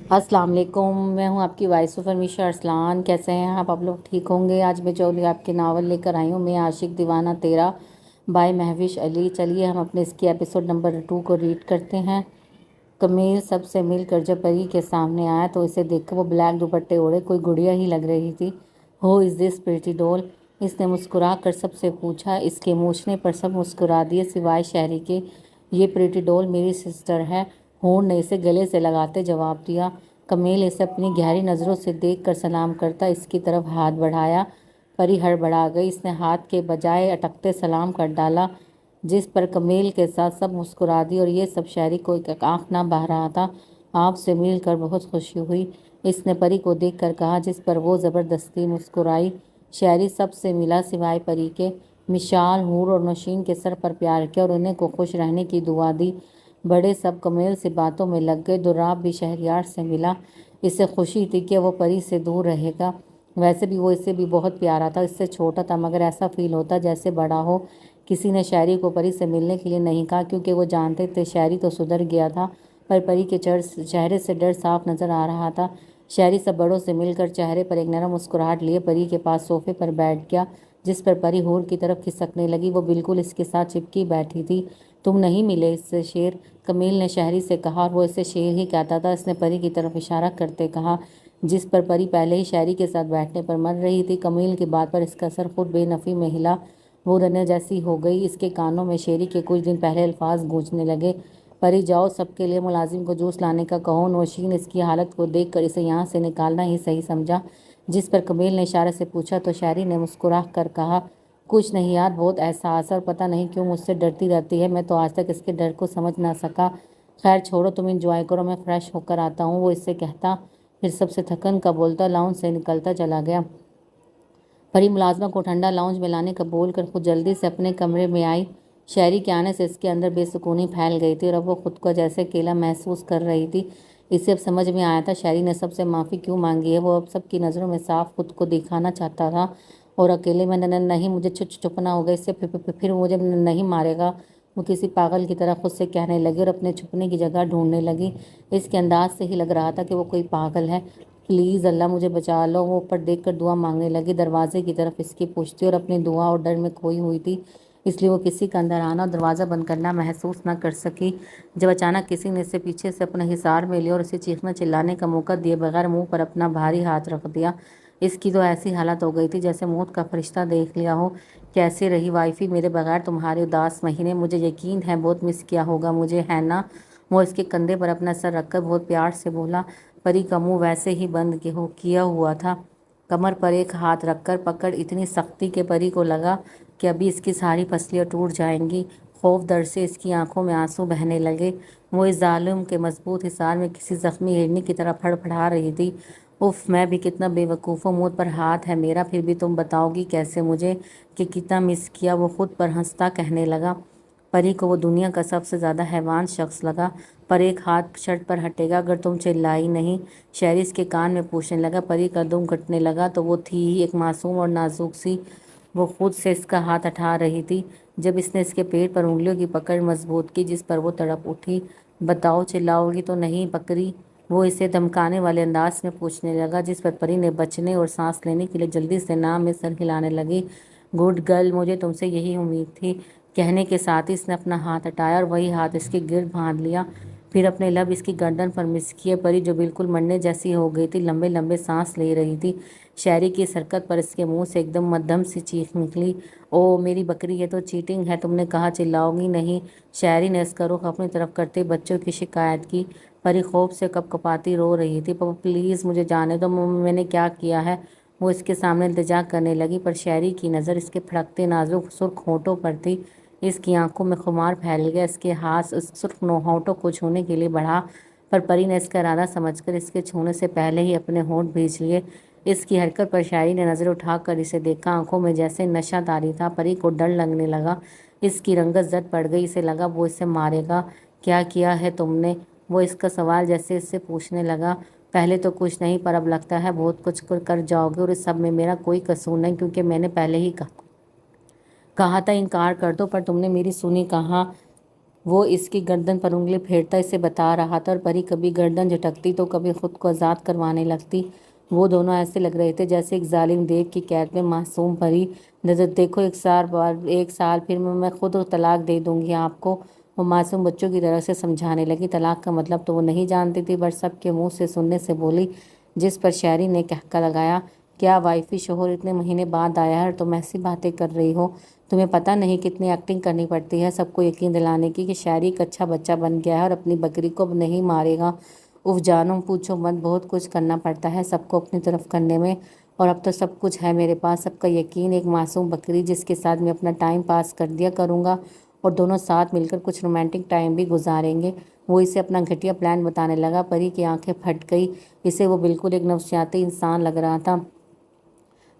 अस्सलाम वालेकुम। मैं हूं आपकी वॉइस ओवर मिशा अरसलान। कैसे हैं आप लोग? ठीक होंगे। आज मैं जो आपके नावल लेकर आई हूं, मैं आशिक दीवाना तेरा बाय महविश अली। चलिए हम अपने इसकी एपिसोड नंबर 2 को रीड करते हैं। कमील सबसे मिलकर जब परी के सामने आया तो इसे देखकर वो ब्लैक दुपट्टे ओढ़े कोई गुड़िया ही लग रही थी। हो इज़ दिस प्रिटी डॉल? इसने मुस्कुरा कर सबसे पूछा। इसके मूछने पर सब मुस्कुरा दिए सिवाय शहरी के। ये प्रिटी डॉल मेरी सिस्टर है, हूर ने इसे गले से लगाते जवाब दिया। कमील इसे अपनी गहरी नज़रों से देखकर सलाम करता इसकी तरफ हाथ बढ़ाया। परी हड़बड़ा गई। इसने हाथ के बजाय अटकते सलाम कर डाला, जिस पर कमील के साथ सब मुस्कुरा दी और ये सब शहरी को एक आंख ना बह रहा था। आपसे मिलकर बहुत खुशी हुई, इसने परी को देखकर कहा, जिस पर वो ज़बरदस्ती मुस्कुराई। शहरी सबसे मिला सिवाय परी के। मिशाल, हूर और नौशीन के सर पर प्यार किया और उन्हें को खुश रहने की दुआ दी। बड़े सब कमील से बातों में लग गए। दुर्राब भी शहरयार से मिला। इसे खुशी थी कि वो परी से दूर रहेगा। वैसे भी वो इससे भी बहुत प्यारा था, इससे छोटा था, मगर ऐसा फील होता जैसे बड़ा हो। किसी ने शायरी को परी से मिलने के लिए नहीं कहा, क्योंकि वो जानते थे शायरी तो सुधर गया था, पर परी के चेहरे से डर साफ नजर आ रहा था। शायरी सब बड़ों से मिलकर चेहरे पर एक नरम मुस्कुराहट लिए परी के पास सोफे पर बैठ गया, जिस पर परी हूर की तरफ खिसकने लगी। वो बिल्कुल इसके साथ चिपकी बैठी थी। तुम नहीं मिले इससे शेर, कमील ने शहरी से कहा, और वो इसे शेर ही कहता था। इसने परी की तरफ इशारा करते कहा, जिस पर परी पहले ही शायरी के साथ बैठने पर मर रही थी। कमील की बात पर इसका सर खुद बेनफी में हिला। वो रने जैसी हो गई। इसके कानों में शेरी के कुछ दिन पहले अल्फाज गूंजने लगे। परी जाओ, सबके लिए मुलाजिम को जूस लाने का कहो। नौशीन इसकी हालत को देख कर इसे यहाँ से निकालना ही सही समझा, जिस पर कमील ने इशारे से पूछा तो शायरी ने मुस्कुरा कर कहा, कुछ नहीं यार, बहुत एहसास है और पता नहीं क्यों मुझसे डरती रहती है। मैं तो आज तक इसके डर को समझ ना सका। खैर छोड़ो, तुम इंजॉय करो, मैं फ्रेश होकर आता हूँ। वो इससे कहता फिर सबसे थकन का बोलता लाउंज से निकलता चला गया। परी मुलाजमा को ठंडा लाउंज में लाने का बोल कर खुद जल्दी से अपने कमरे में आई। शहरी के आने से इसके अंदर बेसुकूनी फैल गई थी और अब वो खुद को जैसे अकेला महसूस कर रही थी। इसे अब समझ में आया था शहरी ने सबसे माफ़ी क्यों मांगी है। वो अब सबकी नज़रों में साफ खुद को दिखाना चाहता था और अकेले में नहीं, मुझे छुपना होगा, इससे फिर मुझे नहीं मारेगा। वो किसी पागल की तरह खुद से कहने लगी और अपने छुपने की जगह ढूंढने लगी। इसके अंदाज से ही लग रहा था कि वो कोई पागल है। प्लीज़ अल्लाह मुझे बचा लो, वो ऊपर देखकर दुआ मांगने लगी। दरवाजे की तरफ इसकी पुश्ती और अपनी दुआ और डर में खोई हुई थी, इसलिए वो किसी का अंदर आना और दरवाज़ा बंद करना महसूस न कर सकी। जब अचानक किसी ने इसे पीछे से अपने हिसार में लिया और इसे चीखने चिल्लाने का मौका दिए बगैर मुंह पर अपना भारी हाथ रख दिया। इसकी तो ऐसी हालत हो गई थी जैसे मौत का फरिश्ता देख लिया हो। कैसे रही वाइफी मेरे बगैर तुम्हारे उदास महीने? मुझे यकीन है बहुत मिस किया होगा मुझे, है ना? वो इसके कंधे पर अपना सर रखकर बहुत प्यार से बोला। परी का मुंह वैसे ही बंद किया हुआ था। कमर पर एक हाथ रखकर पकड़ इतनी सख्ती के परी को लगा कि अभी इसकी सारी पसलियाँ टूट जाएंगी। खौफ दर्द से इसकी आंखों में आंसू बहने लगे। वो इस जालिम के मजबूत हिसार में किसी जख्मी हिरनी की तरह फड़फड़ा रही थी। उफ, मैं भी कितना बेवकूफ़ हूँ, मुँह पर हाथ है मेरा, फिर भी तुम बताओगी कैसे मुझे कि कितना मिस किया? वो खुद पर हंसता कहने लगा। परी को वो दुनिया का सबसे ज़्यादा हैवान शख्स लगा। पर एक हाथ शर्ट पर हटेगा अगर तुम चिल्लाई नहीं, शहरी इसके कान में पूछने लगा। परी का दुम कटने लगा तो वो थी ही एक मासूम और नाजुक सी। वो खुद से इसका हाथ हटा रही थी जब इसने इसके पेट पर उंगलियों की पकड़ मजबूत की, जिस पर वो तड़प उठी। बताओ, चिल्लाओगी तो नहीं बकरी? वो इसे धमकाने वाले अंदाज में पूछने लगा, जिस पर परी ने बचने और सांस लेने के लिए जल्दी से नाम में सर हिलाने लगी। गुड गर्ल, मुझे तुमसे यही उम्मीद थी, कहने के साथ ही इसने अपना हाथ हटाया और वही हाथ इसके गिर्द बांध लिया। फिर अपने लब इसकी गर्दन पर मिस किए। परी जो बिल्कुल मरने जैसी हो गई थी लंबे लंबे सांस ले रही थी। शहरी की इस हरकत पर इसके मुंह से एकदम मध्यम सी चीख निकली। ओ मेरी बकरी, ये तो चीटिंग है, तुमने कहा चिल्लाओगी नहीं। शहरी ने इसका रुख अपनी तरफ करते बच्चों की शिकायत की। परी खौफ से कपकपाती रो रही थी। पापा प्लीज़ मुझे जाने दो, मैंने क्या किया है? वो इसके सामने इल्तिजा करने लगी, पर शहरी की नज़र इसके फड़कते नाजुक सुर्ख होठों पर थी। इसकी आंखों में खुमार फैल गया। इसके हाथ उस सुर्ख होठों को छूने के लिए बढ़ा, पर परी ने इसका इरादा समझकर इसके छूने से पहले ही अपने होंठ भींच लिए। इसकी हरकत पर शायरी ने नज़र उठाकर इसे देखा। आंखों में जैसे नशा तारी था। परी को डर लगने लगा। इसकी रंगत जद पड़ गई। इसे लगा वो इसे मारेगा। क्या किया है तुमने? वो इसका सवाल जैसे इससे पूछने लगा। पहले तो कुछ नहीं, पर अब लगता है बहुत कुछ कर जाओगे, और इस सब में मेरा कोई कसूर नहीं, क्योंकि मैंने पहले ही कहा था इनकार कर दो, पर तुमने मेरी सुनी कहाँ। वो इसकी गर्दन पर उंगली फेरता इसे बता रहा था और परी कभी गर्दन झटकती तो कभी खुद को आज़ाद करवाने लगती। वो दोनों ऐसे लग रहे थे जैसे एक जालिम देव की कैद में मासूम परी। नजर देखो, एक साल फिर मैं खुद तलाक दे दूंगी आपको, वो मासूम बच्चों की तरह से समझाने लगी। तलाक का मतलब तो वो नहीं जानती थी, पर सबके मुंह से सुनने से बोली, जिस पर शहरी ने कहका लगाया, क्या वाइफी शोहर इतने महीने बाद आया है और तुम ऐसी बातें कर रही हो? तुम्हें पता नहीं कितनी एक्टिंग करनी पड़ती है सबको यकीन दिलाने की कि शायरी एक अच्छा बच्चा बन गया है और अपनी बकरी को अब नहीं मारेगा। उफ जानो, पूछो मत, बहुत कुछ करना पड़ता है सबको अपनी तरफ करने में। और अब तो सब कुछ है मेरे पास, सबका यकीन, एक मासूम बकरी जिसके साथ मैं अपना टाइम पास कर दिया करूँगा और दोनों साथ मिलकर कुछ रोमांटिक टाइम भी गुजारेंगे। वो इसे अपना घटिया प्लान बताने लगा। परी की आंखें फट गई। इसे वो बिल्कुल एक नफसियाती इंसान लग रहा था।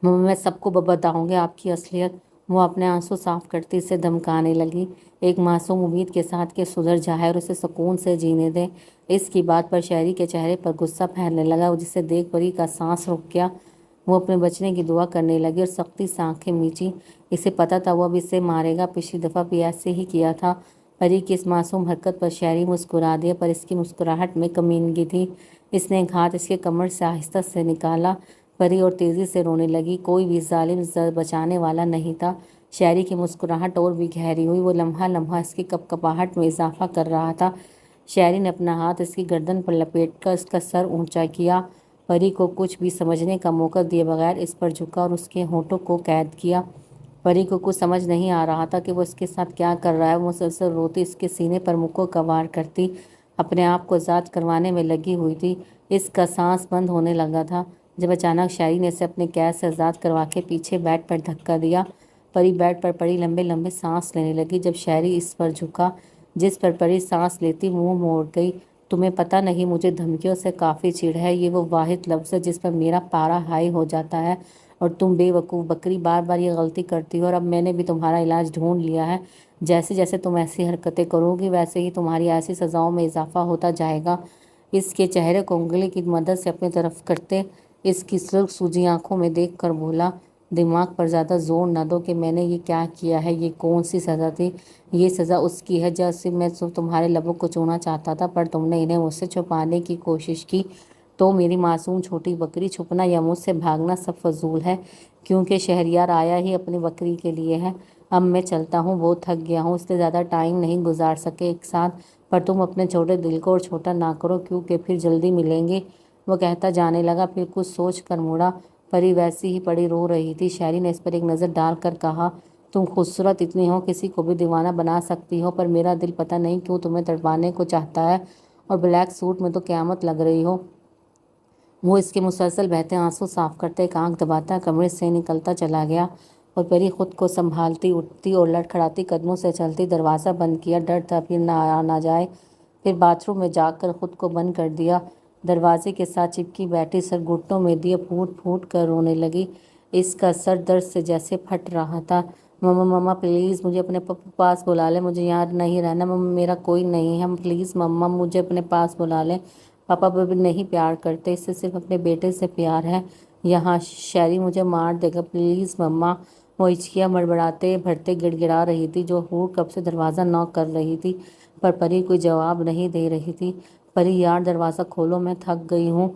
मैं सबको बताऊंगी आपकी असलियत, वो अपने आंसू साफ करती से धमकाने लगी, एक मासूम उम्मीद के साथ कि सुधर जाए और उसे सुकून से जीने दे। इसकी बात पर शहरी के चेहरे पर गुस्सा फैलने लगा, जिसे देख परी का सांस रुक गया। वो अपने बचने की दुआ करने लगी और सख्ती से आंखें मींची। इसे पता था वो अब इसे मारेगा, पिछली दफ़ा भी ऐसे ही किया था। परी की इस मासूम हरकत पर शहरी मुस्कुरा दिया, पर इसकी मुस्कुराहट में कमीनगी थी। इसने एक हाथ इसके कमर से आहिस्ता से निकाला। परी और तेजी से रोने लगी। कोई भी जालिम बचाने वाला नहीं था। शहरी की मुस्कुराहट और भी गहरी हुई। वो लम्हा लम्हा इसकी कपकपाहट में इजाफा कर रहा था। शहरी ने अपना हाथ इसकी गर्दन पर लपेटकर इसका सर ऊंचा किया। परी को कुछ भी समझने का मौका दिए बगैर इस पर झुका और उसके होठों को कैद किया। परी को कुछ समझ नहीं आ रहा था कि वो इसके साथ क्या कर रहा है। वो मुसलसल रोती इसके सीने पर मुँह को कवार करती, अपने आप को आज़ाद करवाने में लगी हुई थी। इसका सांस बंद होने लगा था जब अचानक शायरी ने इसे अपने कैद से आज़ाद करवा के पीछे बेड पर धक्का दिया। परी बेड पर पड़ी लंबे लंबे सांस लेने लगी। जब शायरी इस पर झुका जिस पर परी सांस लेती, मुंह मोड़ गई। तुम्हें पता नहीं, मुझे धमकियों से काफ़ी चिढ़ है। ये वो वाहिद लफ्ज़ है जिस पर मेरा पारा हाई हो जाता है और तुम बेवकूफ़ बकरी बार बार ये गलती करती हो और अब मैंने भी तुम्हारा इलाज ढूंढ लिया है। जैसे जैसे तुम ऐसी हरकतें करोगी वैसे ही तुम्हारी ऐसी सज़ाओं में इजाफा होता जाएगा। इसके चेहरे को उंगली की मदद से अपनी तरफ करते इसकी सुर्ख सूजी आंखों में देखकर बोला, दिमाग पर ज़्यादा जोर न दो कि मैंने ये क्या किया है। ये कौन सी सज़ा थी? ये सज़ा उसकी है जैसे मैं सिर्फ तुम्हारे लबों को छूना चाहता था, पर तुमने इन्हें मुझसे छुपाने की कोशिश की। तो मेरी मासूम छोटी बकरी, छुपना या मुझसे भागना सब फजूल है, क्योंकि शहरियार आया ही अपनी बकरी के लिए है। अब मैं चलता हूँ, बहुत थक गया हूँ, इसलिए ज़्यादा टाइम नहीं गुजार सके एक साथ, पर तुम अपने छोटे दिल को और छोटा ना करो, क्योंकि फिर जल्दी मिलेंगे। वो कहता जाने लगा, फिर कुछ सोच कर मुड़ा। परी वैसी ही पड़ी रो रही थी। शायरी ने इस पर एक नज़र डालकर कहा, तुम खूबसूरत इतनी हो, किसी को भी दीवाना बना सकती हो, पर मेरा दिल पता नहीं क्यों तुम्हें तड़पाने को चाहता है, और ब्लैक सूट में तो क़यामत लग रही हो। वो इसके मुसलसल बहते आंसू साफ करते एक आंख दबाता कमरे से निकलता चला गया और परी खुद को संभालती उठती और लड़खड़ाती कदमों से चलती दरवाज़ा बंद किया। डर था फिर ना जाए। फिर बाथरूम में जाकर खुद को बंद कर दिया। दरवाजे के साथ चिपकी बैठी सर घुटनों में दिए फूट फूट कर रोने लगी। इसका सर दर्द से जैसे फट रहा था। मम्मा मम्मा प्लीज़ मुझे अपने पास बुला ले, मुझे यहाँ नहीं रहना। मम्मा मेरा कोई नहीं है, प्लीज़ मम्मा मुझे अपने पास बुला ले। पापा भी नहीं प्यार करते, इससे सिर्फ अपने बेटे से प्यार है। यहाँ शैरी मुझे मार देगा, प्लीज़ मम्मा। वो हिचकियाँ मड़बड़ाते भरते गिड़गिड़ा रही थी। जो हूर कब से दरवाज़ा नॉक कर रही थी, पर परी कोई जवाब नहीं दे रही थी। परी यार दरवाज़ा खोलो, मैं थक गई हूँ।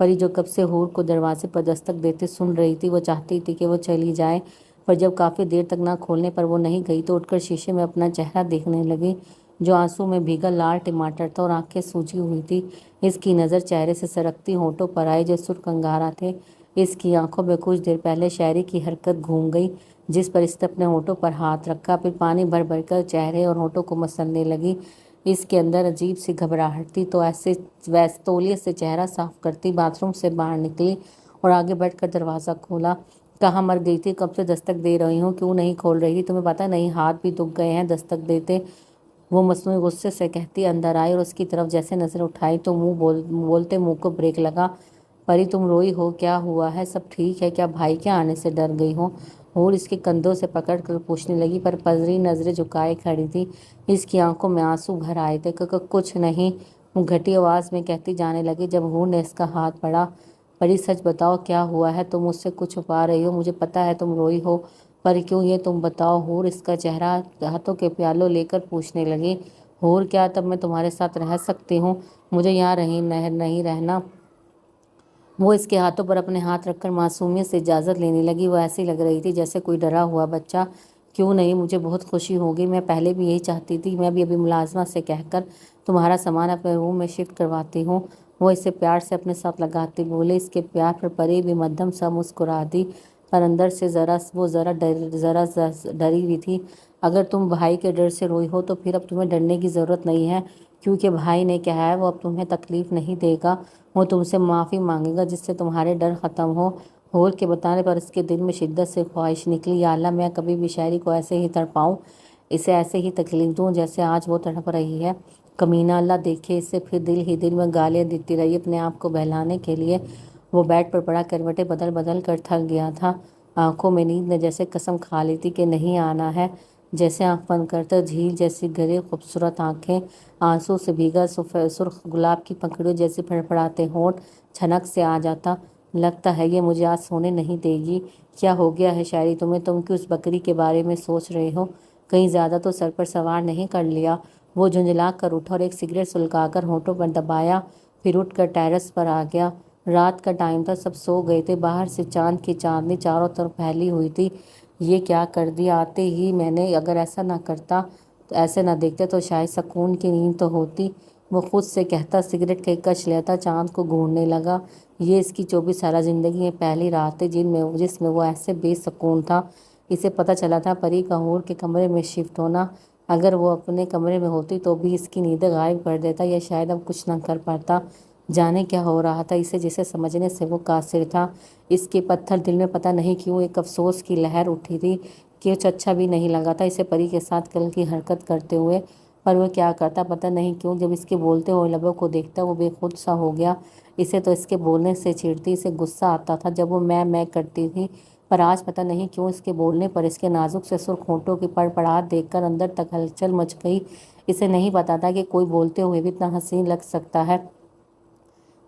परी जो कब से हूर को दरवाजे पर दस्तक देते सुन रही थी, वो चाहती थी कि वो चली जाए, पर जब काफ़ी देर तक ना खोलने पर वो नहीं गई तो उठकर शीशे में अपना चेहरा देखने लगी, जो आंसू में भीगा लाल टमाटर था और आंखें सूजी हुई थी। इसकी नज़र चेहरे से सरकती होठों पर आई जो सुर्ख अंगारा थे। इसकी आंखों में कुछ देर पहले शायरी की हरकत घूम गई, जिस पर इसने अपने होठों पर हाथ रखा, फिर पानी भर भर कर चेहरे और होठों को मसलने लगी। इसके अंदर अजीब सी घबराहट थी, तो ऐसे वैसे तौलिए से चेहरा साफ करती बाथरूम से बाहर निकली और आगे बढ़कर दरवाज़ा खोला। कहाँ मर गई थी? कब से दस्तक दे रही हूँ, क्यों नहीं खोल रही? तुम्हें पता नहीं हाथ भी दुख गए हैं दस्तक देते, वो मसनूई गुस्से से कहती। अंदर आई और उसकी तरफ जैसे नजर उठाई तो बोलते मुंह को ब्रेक लगा। परी तुम रोई हो, क्या हुआ है? सब ठीक है क्या? भाई के आने से डर गई हो? और इसके कंधों से पकड़ कर पूछने लगी, पर पजरी नजरें झुकाए खड़ी थी। इसकी आंखों में आंसू भर आए थे। कुछ नहीं, वो घटी आवाज में कहती जाने लगी जब हूर ने इसका हाथ पड़ा। परी सच बताओ क्या हुआ है? तुम मुझसे कुछ छुपा रही हो, मुझे पता है तुम रोई हो, पर क्यों ये तुम बताओ। हूर इसका चेहरा हाथों के प्यालों लेकर पूछने लगी। اور کیا تب میں تمہارے ساتھ رہ سکتی ہوں؟ مجھے یہاں نہیں رہنا۔ وہ اس کے ہاتھوں پر اپنے ہاتھ رکھ کر معصومیت سے اجازت لینے لگی۔ وہ ایسی لگ رہی تھی جیسے کوئی ڈرا ہوا بچہ۔ کیوں نہیں، مجھے بہت خوشی ہوگی، میں پہلے بھی یہی چاہتی تھی۔ میں بھی ابھی ملازمہ سے کہہ کر تمہارا سامان اپنے روم میں شفٹ کرواتی ہوں۔ وہ اسے پیار سے اپنے ساتھ لگاتے بولے۔ اس کے پیار پر پری بھی مدھم سا مسکرا دی، پر اندر سے وہ ذرا ڈری ہوئی تھی۔ اگر تم بھائی کے ڈر سے روئی ہو تو پھر اب تمہیں ڈرنے کی ضرورت نہیں ہے، کیونکہ بھائی نے کہا ہے وہ اب تمہیں تکلیف نہیں دے گا، وہ تم سے معافی مانگے گا جس سے تمہارے ڈر ختم ہو۔ ہور کے بتانے پر اس کے دل میں شدت سے خواہش نکلی، یا اللہ میں کبھی بھی شاعری کو ایسے ہی تڑپاؤں، اسے ایسے ہی تکلیف دوں جیسے آج وہ تڑپ رہی ہے۔ کمینہ، اللہ دیکھے اسے۔ پھر دل میں گالیاں دیتی رہی۔ اپنے آپ کو بہلانے کے لیے وہ بیڈ پر پڑا کروٹیں بدل کر تھک گیا تھا۔ آنکھوں میں نیند نے جیسے قسم کھا لی تھی کہ نہیں آنا ہے۔ جیسے آنکھ بند کرتا جھیل جیسی گہری خوبصورت آنکھیں، آنسو سے بھیگا سرخ گلاب کی پکڑیوں جیسے پھڑپڑاتے ہونٹ، چھنک سے آ جاتا۔ لگتا ہے یہ مجھے آج سونے نہیں دے گی۔ کیا ہو گیا ہے شاعری تمہیں؟ تم کیوں اس بکری کے بارے میں سوچ رہے ہو؟ کہیں زیادہ تو سر پر سوار نہیں کر لیا؟ وہ جھنجھلا کر اٹھا اور ایک سگریٹ سلگا کر ہونٹوں پر دبایا، پھر اٹھ کر ٹیرس پر آ گیا۔ رات کا ٹائم تھا، سب سو گئے تھے۔ باہر سے چاند کی چاندنی چاروں طرف پھیلی ہوئی تھی۔ یہ کیا کر دیا آتے ہی میں نے؟ اگر ایسا نہ کرتا، تو ایسے نہ دیکھتے تو شاید سکون کی نیند تو ہوتی، وہ خود سے کہتا۔ سگریٹ کے کش لیتا، چاند کو گھورنے لگا۔ یہ اس کی 24 سالہ زندگی میں پہلی رات تھی جس میں وہ ایسے بے سکون تھا۔ اسے پتہ چلا تھا پری کا ہور کے کمرے میں شفٹ ہونا۔ اگر وہ اپنے کمرے میں ہوتی تو بھی اس کی نیندیں غائب کر دیتا، یا شاید اب کچھ نہ کر پاتا۔ جانے کیا ہو رہا تھا اسے جسے سمجھنے سے وہ قاصر تھا۔ اس کے پتھر دل میں پتہ نہیں کیوں ایک افسوس کی لہر اٹھی تھی۔ کچھ اچھا بھی نہیں لگا تھا اسے پری کے ساتھ کل کی حرکت کرتے ہوئے، پر وہ کیا کرتا پتہ نہیں کیوں جب اس کے بولتے ہوئے لبوں کو دیکھتا وہ بے خود سا ہو گیا۔ اسے تو اس کے بولنے سے چڑھتی، اسے غصہ آتا تھا جب وہ میں کرتی تھی، پر آج پتہ نہیں کیوں اس کے بولنے پر، اس کے نازک سے سرخ ہونٹوں کی پڑپڑاہٹ دیکھ کر اندر تک ہلچل مچ گئی۔ اسے نہیں پتا تھا کہ کوئی بولتے ہوئے بھی اتنا حسین لگ سکتا ہے۔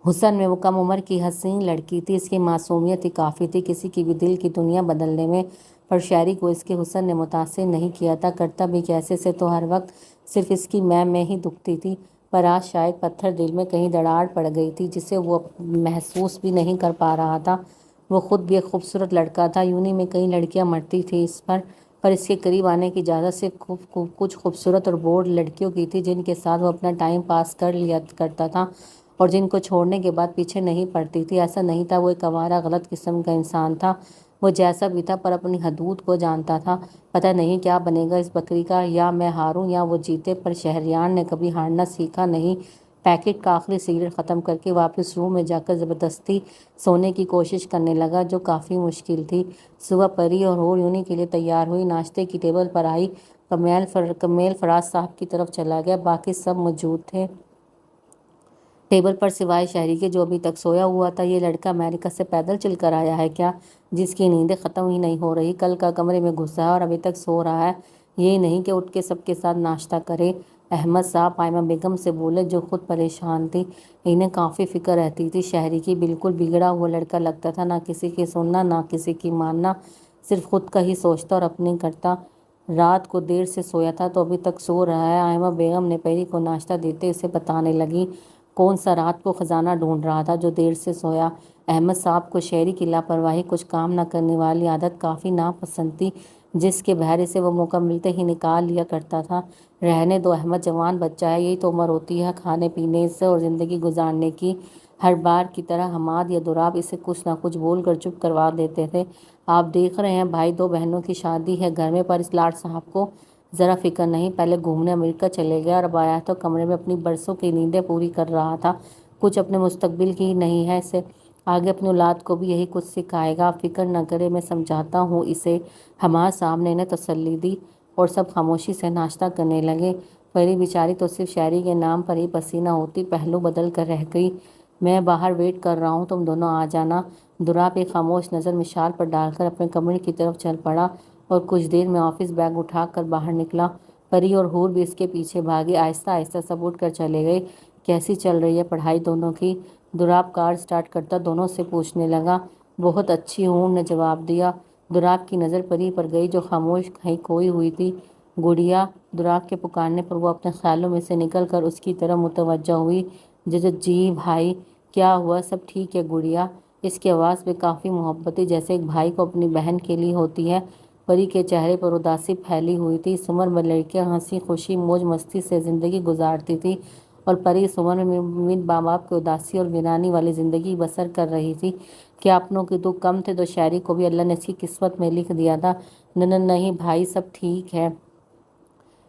حسن میں وہ کم عمر کی حسین لڑکی تھی، اس کی معصومیت ہی کافی تھی کسی کی بھی دل کی دنیا بدلنے میں۔ پر شاعری کو اس کے حسن نے متاثر نہیں کیا تھا، کرتا بھی کیسے سے تو ہر وقت صرف اس کی میں ہی دکھتی تھی، پر آج شاید پتھر دل میں کہیں دراڑ پڑ گئی تھی جسے وہ محسوس بھی نہیں کر پا رہا تھا۔ وہ خود بھی ایک خوبصورت لڑکا تھا، یونی میں کئی لڑکیاں مرتی تھی اس پر اس کے قریب آنے کی اجازت صرف کچھ خوبصورت اور بورڈ لڑکیوں کی تھی جن کے ساتھ وہ اپنا ٹائم پاس کر لیا کرتا تھا اور جن کو چھوڑنے کے بعد پیچھے نہیں پڑتی تھی۔ ایسا نہیں تھا وہ ایک آوارہ غلط قسم کا انسان تھا، وہ جیسا بھی تھا پر اپنی حدود کو جانتا تھا۔ پتہ نہیں کیا بنے گا اس بکری کا، یا میں ہاروں یا وہ جیتے، پر شہریار نے کبھی ہارنا سیکھا نہیں۔ پیکٹ کا آخری سگریٹ ختم کر کے واپس روم میں جا کر زبردستی سونے کی کوشش کرنے لگا، جو کافی مشکل تھی۔ صبح پری اور ہور یونی کے لیے تیار ہوئی، ناشتے کی ٹیبل پر آئی۔ کمیل فراز صاحب کی طرف چلا گیا، باقی سب موجود تھے ٹیبل پر سوائے شہری کے جو ابھی تک سویا ہوا تھا۔ یہ لڑکا امریکہ سے پیدل چل کر آیا ہے کیا، جس کی نیندیں ختم ہی نہیں ہو رہی؟ کل کا کمرے میں گھسا ہے اور ابھی تک سو رہا ہے، یہ نہیں کہ اٹھ کے سب کے ساتھ ناشتہ کرے۔ احمد صاحب آئمہ بیگم سے بولے، جو خود پریشان تھی۔ انہیں کافی فکر رہتی تھی شہری کی، بالکل بگڑا ہوا لڑکا لگتا تھا، نہ کسی کی سننا نہ کسی کی ماننا، صرف خود کا ہی سوچتا اور اپنی کرتا۔ رات کو دیر سے سویا تھا تو ابھی تک سو رہا ہے۔ آئمہ بیگم نے پری کو ناشتہ دیتے اسے بتانے لگی، کون سا رات کو خزانہ ڈھونڈ رہا تھا جو دیر سے سویا۔ احمد صاحب کو شہری کی لاپرواہی، کچھ کام نہ کرنے والی عادت کافی ناپسند تھی، جس کے بہرے سے وہ موقع ملتے ہی نکال لیا کرتا تھا۔ رہنے دو احمد، جوان بچہ ہے، یہی تو عمر ہوتی ہے کھانے پینے سے اور زندگی گزارنے کی۔ ہر بار کی طرح حماد یا دراب اسے کچھ نہ کچھ بول کر چپ کروا دیتے تھے۔ آپ دیکھ رہے ہیں بھائی، 2 بہنوں کی شادی ہے گھر میں، پر اس لاٹ صاحب کو ذرا فکر نہیں، پہلے گھومنے امریکہ چلے گیا اور اب آیا تو کمرے میں اپنی برسوں کی نیندیں پوری کر رہا تھا، کچھ اپنے مستقبل کی ہی نہیں ہے اسے، آگے اپنی اولاد کو بھی یہی کچھ سکھائے گا۔ آپ فکر نہ کرے، میں سمجھاتا ہوں اسے۔ حماد صاحب نے انہیں تسلی دی اور سب خاموشی سے ناشتہ کرنے لگے۔ پری بیچاری تو صرف شاعری کے نام پر ہی پسینہ ہوتی پہلو بدل کر رہ گئی۔ میں باہر ویٹ کر رہا ہوں، تم دونوں آ جانا۔ دراب ایک خاموش نظر مشال پر ڈال کر اپنے کمرے کی طرف چل پڑا اور کچھ دیر میں آفس بیگ اٹھا کر باہر نکلا۔ پری اور ہور بھی اس کے پیچھے بھاگی، آہستہ آہستہ سب اٹھ کر چلے گئے۔ کیسی چل رہی ہے پڑھائی دونوں کی؟ دراب کار سٹارٹ کرتا دونوں سے پوچھنے لگا۔ بہت اچھی، ہور نے جواب دیا۔ دراب کی نظر پری پر گئی جو خاموش کہیں کھوئی ہوئی تھی۔ گڑیا، दुराब के पुकारने पर वो अपने ख्यालों में से निकल कर उसकी तरफ मुतवज्जा हुई। जी भाई, क्या हुआ? सब ठीक है गुड़िया? इसकी आवाज़ में काफ़ी मोहब्बती, जैसे एक भाई को अपनी बहन के लिए होती है। परी के चेहरे पर उदासी फैली हुई थी। इस उम्र में लड़कियां हंसी खुशी मौज मस्ती से ज़िंदगी गुजारती थी और परी इस उम्र में बिन माँ बाप की उदासी और वीरानी वाली ज़िंदगी बसर कर रही थी। क्या अपनों के दुख कम थे तो शायरी को भी अल्लाह ने इसकी किस्मत में लिख दिया था? नहीं भाई, सब ठीक है।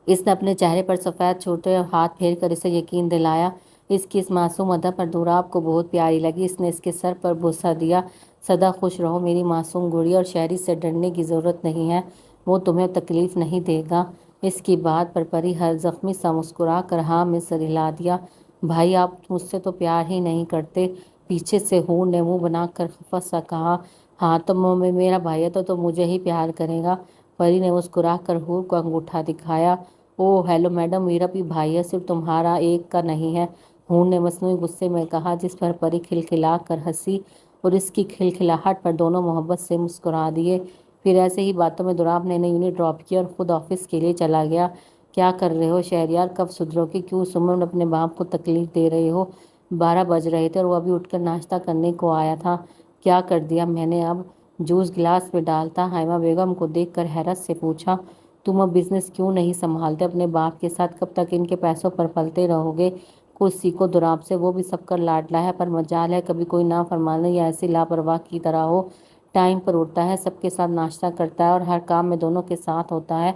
इसने अपने चेहरे पर सफ़ेद छोटे हाथ फेर कर इसे यकीन दिलाया। इसकी इस मासूम अदा पर दुराब को बहुत प्यारी लगी। इसने इसके सर पर बुस्सा दिया। सदा खुश रहो मेरी मासूम गुड़िया, और शहरी से डरने की ज़रूरत नहीं है, वो तुम्हें तकलीफ़ नहीं देगा। इसकी बात पर परी हर जख्मी सा मुस्कुरा कर हाँ में सर हिला दिया। भाई, आप मुझसे तो प्यार ही नहीं करते। पीछे से हूर ने मुंह बनाकर खफा सा कहा। हाँ तो मेरा भाई है तो मुझे ही प्यार करेगा। परी ने मुस्कुरा कर हूर को अंगूठा दिखाया। ओह हेलो मैडम, मेरा भी भाई है, सिर्फ तुम्हारा एक का नहीं है, हूर ने मसनूई गुस्से में कहा, जिस पर परी खिलखिला कर हंसी और इसकी खिलखिलाहट पर दोनों मोहब्बत से मुस्कुरा दिए। फिर ऐसे ही बातों में दुराब ने यूनिट ड्रॉप किया और ख़ुद ऑफिस के लिए चला गया। क्या कर रहे हो शहरयार? कब सुधरोगे? क्यों उस उम्र में अपने बाप को तकलीफ दे रहे हो? 12 बज रहे थे और वो अभी उठकर नाश्ता करने को आया था। क्या कर दिया मैंने अब? जूस गिलास में डालता हाइमा बेगम को देखकर हैरत से पूछा। तुम अब बिजनेस क्यों नहीं संभालते अपने बाप के साथ? कब तक इनके पैसों पर पलते रहोगे? कुछ सीखो दुराब से, वो भी सबका लाडला है, पर मजाल है कभी कोई नाफरमानी या ऐसी लापरवाह की तरह हो। टाइम पर उठता है, सबके साथ नाश्ता करता है और हर काम में दोनों के साथ होता है।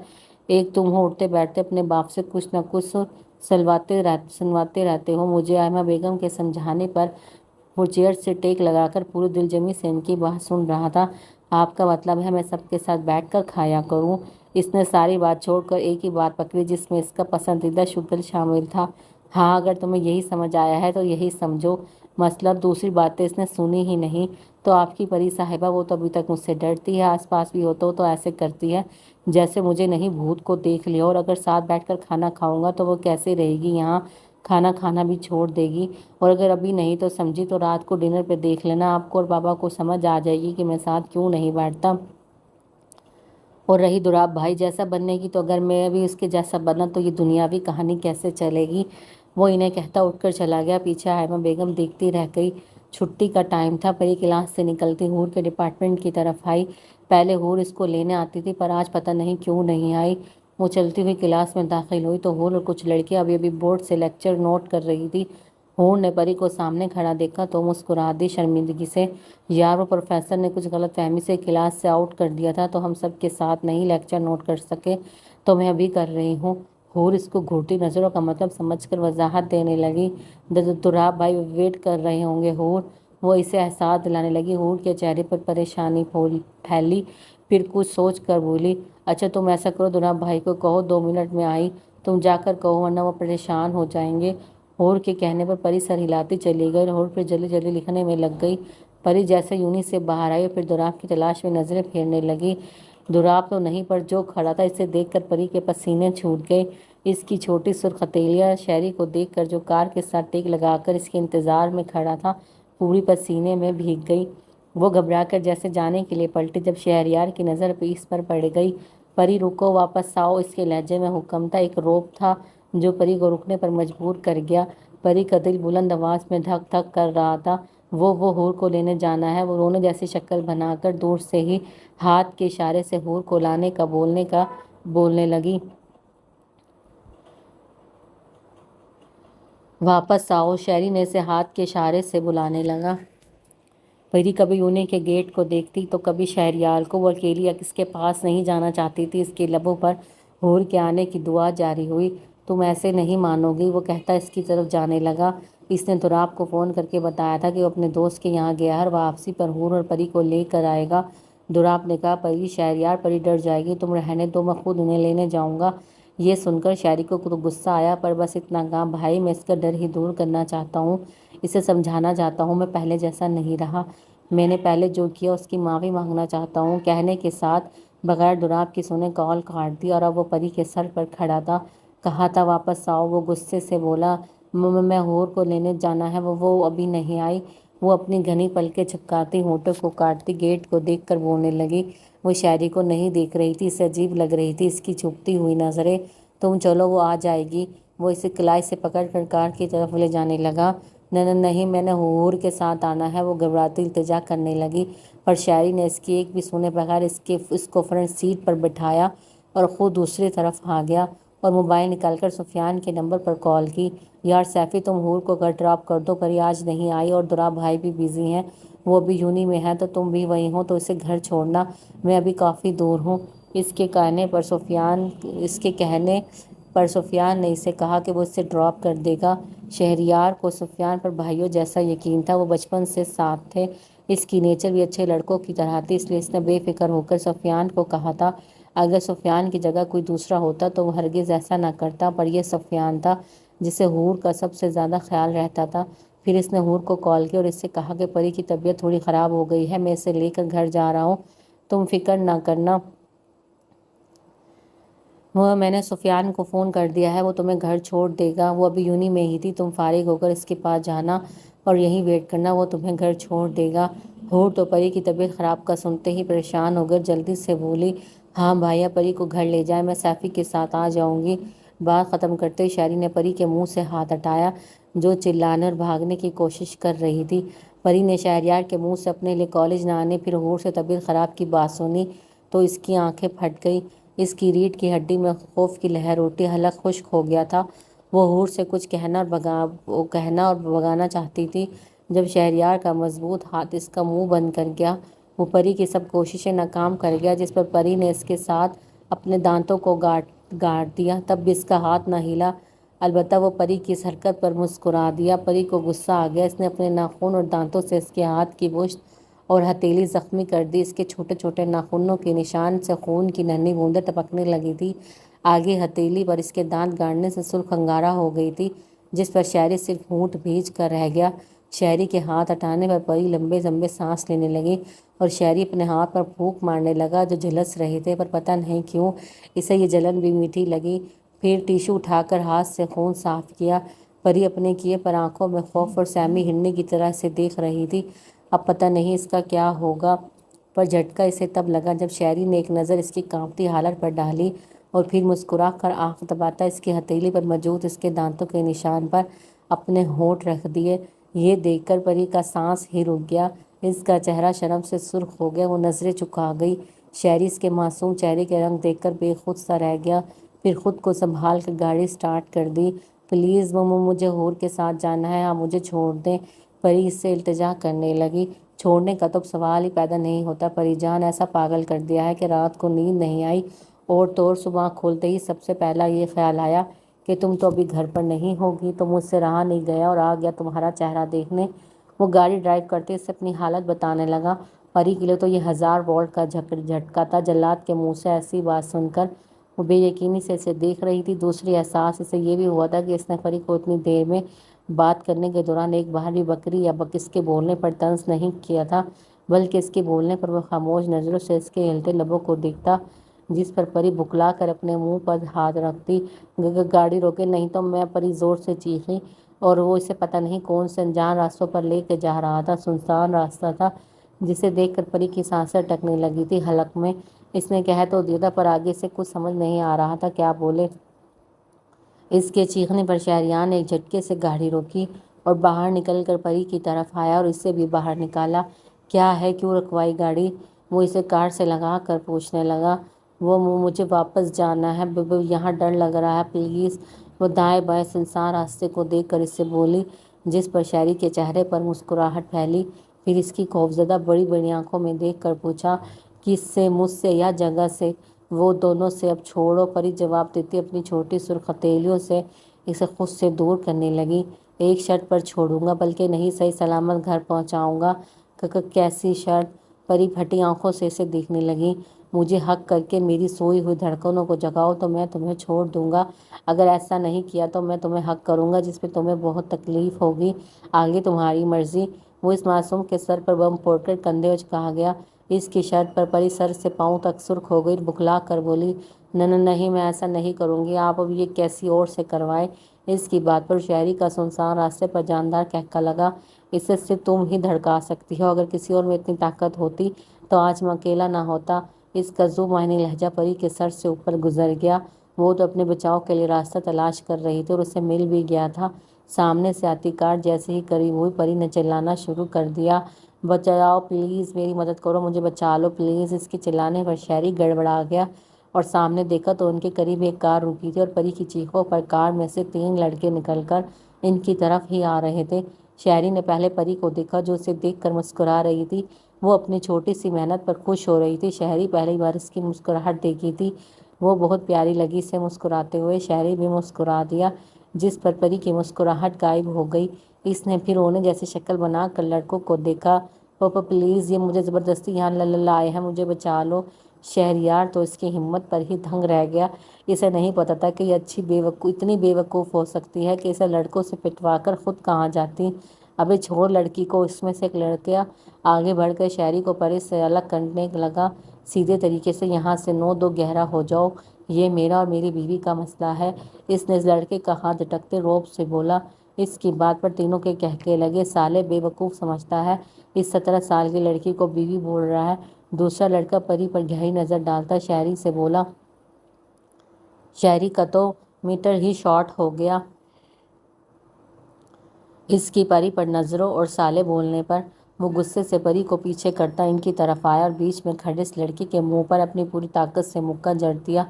एक तुम हो, उठते बैठते अपने बाप से कुछ न कुछ सुनवाते रहते हो। मुझे आयमा बेगम के समझाने पर वो चेयर से टेक लगाकर पूरी दिलजमी से इनकी बात सुन रहा था। आपका मतलब है मैं सबके साथ बैठकर खाया करूं? इसने सारी बात छोड़कर एक ही बात पकड़ी जिसमें इसका पसंदीदा शुगल शामिल था। हाँ, अगर तुम्हें यही समझ आया है तो यही समझो। मतलब दूसरी बातें इसने सुनी ही नहीं। तो आपकी परी साहिबा, वो तो अभी तक मुझसे डरती है, आसपास भी हो तो ऐसे करती है जैसे मुझे नहीं भूत को देख लिया। और अगर साथ बैठकर खाना खाऊंगा तो वो कैसे रहेगी? यहाँ खाना खाना भी छोड़ देगी। और अगर अभी नहीं तो समझी तो रात को डिनर पे देख लेना, आपको और बाबा को समझ आ जाएगी कि मैं साथ क्यों नहीं बैठता। और रही दुराब भाई जैसा बनने की, तो अगर मैं भी उसके जैसा बना तो ये दुनियावी कहानी कैसे चलेगी? वो इन्हें कहता उठकर चला गया। पीछे हाइमा बेगम देखती रह गई। छुट्टी का टाइम था। परी क्लास से निकलती हूर के डिपार्टमेंट की तरफ आई। पहले हूर इसको लेने आती थी पर आज पता नहीं क्यों नहीं आई। वो चलती हुई क्लास में दाखिल हुई तो हूर और कुछ लड़कियां अभी अभी बोर्ड से लेक्चर नोट कर रही थी। हूर ने परी को सामने खड़ा देखा तो मुस्कुरा दी शर्मिंदगी से। यार, वो प्रोफेसर ने कुछ गलतफहमी से क्लास से आउट कर दिया था तो हम सब के साथ नहीं लेक्चर नोट कर सके, तो मैं अभी कर रही हूँ। हूर इसको घूरती नज़रों का मतलब समझकर वजाहत देने लगी। दुराब भाई वेट कर रहे होंगे हूर, वो इसे एहसास दिलाने लगी। हूर के चेहरे पर परेशानी फैली, फिर कुछ सोच कर बोली, अच्छा तुम ऐसा करो, दुराब भाई को कहो 2 मिनट में आई। तुम जाकर कहो वरना वो परेशान हो जाएंगे। हूर के कहने पर परी सर हिलाती चली गई और हूर फिर जल्दी जल्दी लिखने में लग गई। परी जैसे यूनी से बाहर आई और फिर दुराब की तलाश में नजरें फेरने लगी। दुराब तो नहीं, पर जो खड़ा था इसे देखकर परी के पसीने छूट गए। इसकी छोटी सुर्ख हथेलियां शहरी को देखकर जो कार के साथ टेक लगाकर इसके इंतजार में खड़ा था पूरी पसीने में भीग गई। वो घबराकर जैसे जाने के लिए पलटी, जब शहरयार की नज़र इस पर पड़ गई। परी रुको, वापस आओ, इसके लहजे में हुक्म था, एक रोप था जो परी को रुकने पर मजबूर कर गया। परी का दिल बुलंद आवाज में धक धक कर रहा था। वो हूर को लेने जाना है। वो रोने जैसी शक्ल बनाकर दूर से ही हाथ के इशारे से हूर को लाने का बोलने लगी। वापस आओ, शहरी ने इसे हाथ के इशारे से बुलाने लगा। परी कभी यूने के गेट को देखती तो कभी शहरयार को। वो अकेली किसके पास नहीं जाना चाहती थी। इसके लबों पर हूर के आने की दुआ जारी हुई। तुम ऐसे नहीं मानोगी, वो कहता इसकी तरफ जाने लगा। इसने दुराब को फ़ोन करके बताया था कि वो अपने दोस्त के यहाँ गया है और वापसी पर हूर और परी को लेकर आएगा। दुराब ने कहा, परी शहरयार, परी डर जाएगी, तुम रहने दो, मैं खुद उन्हें लेने जाऊँगा। ये सुनकर शहरी को तो गुस्सा आया, पर बस इतना कहा, भाई मैं इसका डर ही दूर करना चाहता हूँ, इसे समझाना चाहता हूँ मैं पहले जैसा नहीं रहा, मैंने पहले जो किया उसकी माफ़ी मांगना चाहता हूँ। कहने के साथ बगैर दुराब की सुने कॉल काट दी और अब वो परी के सर पर खड़ा था। कहा था वापस आओ, वो गुस्से से बोला। मैं हूर को लेने जाना है, वो अभी नहीं आई। वो अपनी घनी पलकें झपकाती होठों को काटती गेट को देखकर बोलने लगी। वो शायरी को नहीं देख रही थी, इसे अजीब लग रही थी इसकी छुपती हुई नज़रें। تم چلو وہ آ جائے گی۔ وہ اسے کلائی سے پکڑ کر کار کی طرف لے جانے لگا۔ نہیں، میں نے حور کے ساتھ آنا ہے، وہ گھبراتی التجا کرنے لگی، پر شاعری نے اس کی ایک بھی سنے بغیر اس کو فرنٹ سیٹ پر بٹھایا اور خود دوسری طرف آ گیا اور موبائل نکال کر سفیان کے نمبر پر کال کی۔ یار سیفی، تم حور کو گھر ڈراپ کر دو، پری آج نہیں آئی اور درا بھائی بھی بزی ہیں، وہ ابھی یونی میں ہے، تو تم بھی وہیں ہو تو اسے گھر چھوڑنا، میں ابھی کافی دور ہوں۔ اس کے کہنے پر سفیان نے اسے کہا کہ وہ اسے ڈراپ کر دے گا۔ شہریار کو سفیان پر بھائیوں جیسا یقین تھا، وہ بچپن سے ساتھ تھے، اس کی نیچر بھی اچھے لڑکوں کی طرح تھی، اس لیے اس نے بے فکر ہو کر سفیان کو کہا تھا۔ اگر سفیان کی جگہ کوئی دوسرا ہوتا تو وہ ہرگز ایسا نہ کرتا، پر یہ سفیان تھا جسے حور کا سب سے زیادہ خیال رہتا تھا۔ پھر اس نے حور کو کال کی اور اس سے کہا کہ پری کی طبیعت تھوڑی خراب ہو گئی ہے، میں اسے لے کر گھر جا رہا ہوں، تم فکر نہ کرنا، وہ میں نے سفیان کو فون کر دیا ہے، وہ تمہیں گھر چھوڑ دے گا، وہ ابھی یونی میں ہی تھی، تم فارغ ہو کر اس کے پاس جانا اور یہیں ویٹ کرنا، وہ تمہیں گھر چھوڑ دے گا۔ حور تو پری کی طبیعت خراب کا سنتے ہی پریشان ہو کر جلدی سے بولی، ہاں بھائیا، پری کو گھر لے جائیں، میں سیفی کے ساتھ آ جاؤں گی۔ بات ختم کرتے شاعری نے پری کے منہ سے ہاتھ ہٹایا جو چلانے اور بھاگنے کی کوشش کر رہی تھی۔ پری نے شہریار کے منہ سے اپنے لیے کالج نہ آنے پھر حور سے طبیعت خراب کی بات سنی تو اس کی آنکھیں پھٹ گئی، اس کی ریڑھ کی ہڈی میں خوف کی لہر اٹھی، حلق خشک ہو گیا تھا۔ وہ حور سے کچھ کہنا اور بگانا چاہتی تھی جب شہریار کا مضبوط ہاتھ اس کا منہ بند کر گیا۔ وہ پری کی سب کوششیں ناکام کر گیا، جس پر پری نے اس کے ساتھ اپنے دانتوں کو گاڑ دیا، تب بھی اس کا ہاتھ نہ ہلا۔ البتہ وہ پری کی اس حرکت پر مسکرا دیا۔ پری کو غصہ آ گیا، اس نے اپنے ناخن اور دانتوں سے اس کے ہاتھ کی وسط اور ہتھیلی زخمی کر دی، اس کے چھوٹے چھوٹے ناخنوں کے نشان سے خون کی ننھی بوندیں ٹپکنے لگی تھی، آگے ہتھیلی پر اس کے دانت گاڑنے سے سرخ انگارہ ہو گئی تھی، جس پر شاعری صرف ہونٹ بھیج کر رہ گیا۔ شاعری کے ہاتھ ہٹانے پر پری لمبے لمبے سانس لینے لگی اور شاعری اپنے ہاتھ پر پھونک مارنے لگا جو جھلس رہے تھے، پر پتہ نہیں کیوں اسے یہ جلن بھی میٹھی لگی۔ پھر ٹیشو اٹھا کر ہاتھ سے خون صاف کیا۔ پری اپنے کیے پر آنکھوں میں خوف اور سیمی ہرنی کی طرح اسے دیکھ رہی تھی، اب پتہ نہیں اس کا کیا ہوگا، پر جھٹکا اسے تب لگا جب شاعری نے ایک نظر اس کی کانپتی حالت پر ڈالی اور پھر مسکرا کر آنکھ دباتا اس کی ہتھیلی پر موجود اس کے دانتوں کے نشان پر اپنے ہونٹ رکھ دیے۔ یہ دیکھ کر پری کا سانس ہی رک گیا، اس کا چہرہ شرم سے سرخ ہو گیا، وہ نظریں چکا گئی۔ شاعری اس کے معصوم چہرے کے رنگ دیکھ کر بے خود سا رہ گیا، پھر خود کو سنبھال کر گاڑی سٹارٹ کر دی۔ پلیز مجھے حور کے ساتھ جانا ہے، آپ مجھے چھوڑ دیں، پری اس سے التجا کرنے لگی۔ چھوڑنے کا تو سوال ہی پیدا نہیں ہوتا پری جان، ایسا پاگل کر دیا ہے کہ رات کو نیند نہیں آئی، اور تو اور صبح کھولتے ہی سب سے پہلا یہ خیال آیا کہ تم تو ابھی گھر پر نہیں ہوگی، تو مجھ سے رہا نہیں گیا اور آ گیا تمہارا چہرہ دیکھنے۔ وہ گاڑی ڈرائیو کرتے اس سے اپنی حالت بتانے لگا۔ پری کے لیے تو یہ 1000 وولٹ کا جھٹکا تھا، جلاد کے منہ سے ایسی بات سن کر وہ بے یقینی سے اسے دیکھ رہی تھی۔ دوسری احساس اسے یہ بھی ہوا تھا کہ اس نے پری کو اتنی دیر میں بات کرنے کے دوران ایک بار بھی بکری یا بکس کے بولنے پر طنز نہیں کیا تھا، بلکہ اس کے بولنے پر وہ خاموش نظروں سے اس کے ہلتے لبوں کو دیکھتا، جس پر پری بکلا کر اپنے منہ پر ہاتھ رکھتی۔ گاڑی روکے نہیں تو میں، پری زور سے چیخی، اور وہ اسے پتہ نہیں کون سے انجان راستوں پر لے کے جا رہا تھا۔ سنسان راستہ تھا جسے دیکھ کر پری کی سانسیں اٹکنے لگی تھی حلق میں۔ اس نے کہہ تو دیا تھا پر آگے سے کچھ سمجھ نہیں آ رہا تھا کیا بولے۔ اس کے چیخنے پر شہریار نے ایک جھٹکے سے گاڑی روکی اور باہر نکل کر پری کی طرف آیا اور اسے بھی باہر نکالا۔ کیا ہے، کیوں رکوائی گاڑی؟ وہ اسے کار سے لگا کر پوچھنے لگا۔ وہ مجھے واپس جانا ہے، یہاں ڈر لگ رہا ہے، پلیز۔ وہ دائیں بائیں سنسان راستے کو دیکھ کر اس سے بولی، جس پر شاعری کے چہرے پر مسکراہٹ پھیلی، پھر اس کی خوفزدہ بڑی بڑی آنکھوں میں دیکھ کر پوچھا، کس سے، مجھ سے یا جگہ سے؟ وہ دونوں سے، اب چھوڑو، پری جواب دیتی اپنی چھوٹی سرخ ہتھیلیوں سے اسے خود سے دور کرنے لگی۔ ایک شرط پر چھوڑوں گا، بلکہ نہیں، صحیح سلامت گھر پہنچاؤں گا۔ کیسی شرط؟ پری پھٹی آنکھوں سے اسے دیکھنے لگی۔ مجھے حق کر کے میری سوئی ہوئی دھڑکنوں کو جگاؤ تو میں تمہیں چھوڑ دوں گا، اگر ایسا نہیں کیا تو میں تمہیں حق کروں گا جس پہ تمہیں بہت تکلیف ہوگی، آگے تمہاری مرضی۔ وہ اس معصوم کے سر پر بم پھوڑ کر کندھے اچکا گیا۔ اس کی شرط پر پری سر سے پاؤں تک سرخ ہو گئی اور بکلا کر بولی، نہیں، میں ایسا نہیں کروں گی، آپ اب یہ کیسی اور سے کروائیں۔ اس کی بات پر شاعری کا سنسان راستے پر جاندار قہقہ لگا، اسے صرف تم ہی دھڑکا سکتی ہو، اگر کسی اور میں اتنی طاقت ہوتی تو آج میں اکیلا نہ ہوتا۔ اس کا ذو معنی لہجہ پری کے سر سے اوپر گزر گیا وہ تو اپنے بچاؤ کے لیے راستہ تلاش کر رہی تھی اور اسے مل بھی گیا تھا۔ سامنے سے آتی کار جیسے ہی قریب ہوئی پری نے چلانا شروع کر دیا، بچاؤ پلیز، میری مدد کرو، مجھے بچا لو پلیز۔ اس کے چلانے پر شہری گڑبڑا گیا اور سامنے دیکھا تو ان کے قریب ایک کار رکی تھی اور پری کی چیخوں پر کار میں سے 3 لڑکے نکل کر ان کی طرف ہی آ رہے تھے۔ شہری نے پہلے پری کو دیکھا جو اسے دیکھ کر مسکرا رہی تھی، وہ اپنی چھوٹی سی محنت پر خوش ہو رہی تھی۔ شہری پہلی بار اس کی مسکراہٹ دیکھی تھی، وہ بہت پیاری لگی اسے مسکراتے ہوئے۔ شہری بھی مسکرا دیا جس پر پری کی مسکراہٹ غائب ہو گئی۔ اس نے پھر رونے جیسی شکل بنا کر لڑکوں کو دیکھا، پاپا پلیز، یہ مجھے زبردستی یہاں لائے ہیں، مجھے بچا لو۔ شہریار تو اس کی ہمت پر ہی دنگ رہ گیا، اسے نہیں پتا تھا کہ یہ اتنی بے وقوف ہو سکتی ہے کہ اسے لڑکوں سے پٹوا کر خود کہاں جاتی۔ ابے چھوڑ لڑکی کو، اس میں سے ایک لڑکا آگے بڑھ کر شہری کو پری سے الگ کرنے لگا، سیدھے طریقے سے یہاں سے 9-2 گہرا ہو جاؤ، یہ میرا اور میری بیوی کا مسئلہ ہے۔ اس نے اس لڑکے کا ہاتھ جھٹکتے رعب سے بولا۔ اس کی بات پر تینوں کے کہکے لگے، سالے بے وقوف سمجھتا ہے، اس 17 سال کی لڑکی کو بیوی بول رہا ہے۔ دوسرا لڑکا پری پر گہری نظر ڈالتا شہری سے بولا، شہری کا تو میٹر ہی شارٹ ہو گیا اس کی پری پر نظروں اور سالے بولنے پر۔ وہ غصے سے پری کو پیچھے کرتا ان کی طرف آیا اور بیچ میں کھڑے اس لڑکے کے منہ پر اپنی پوری طاقت سے مکہ جڑ دیا۔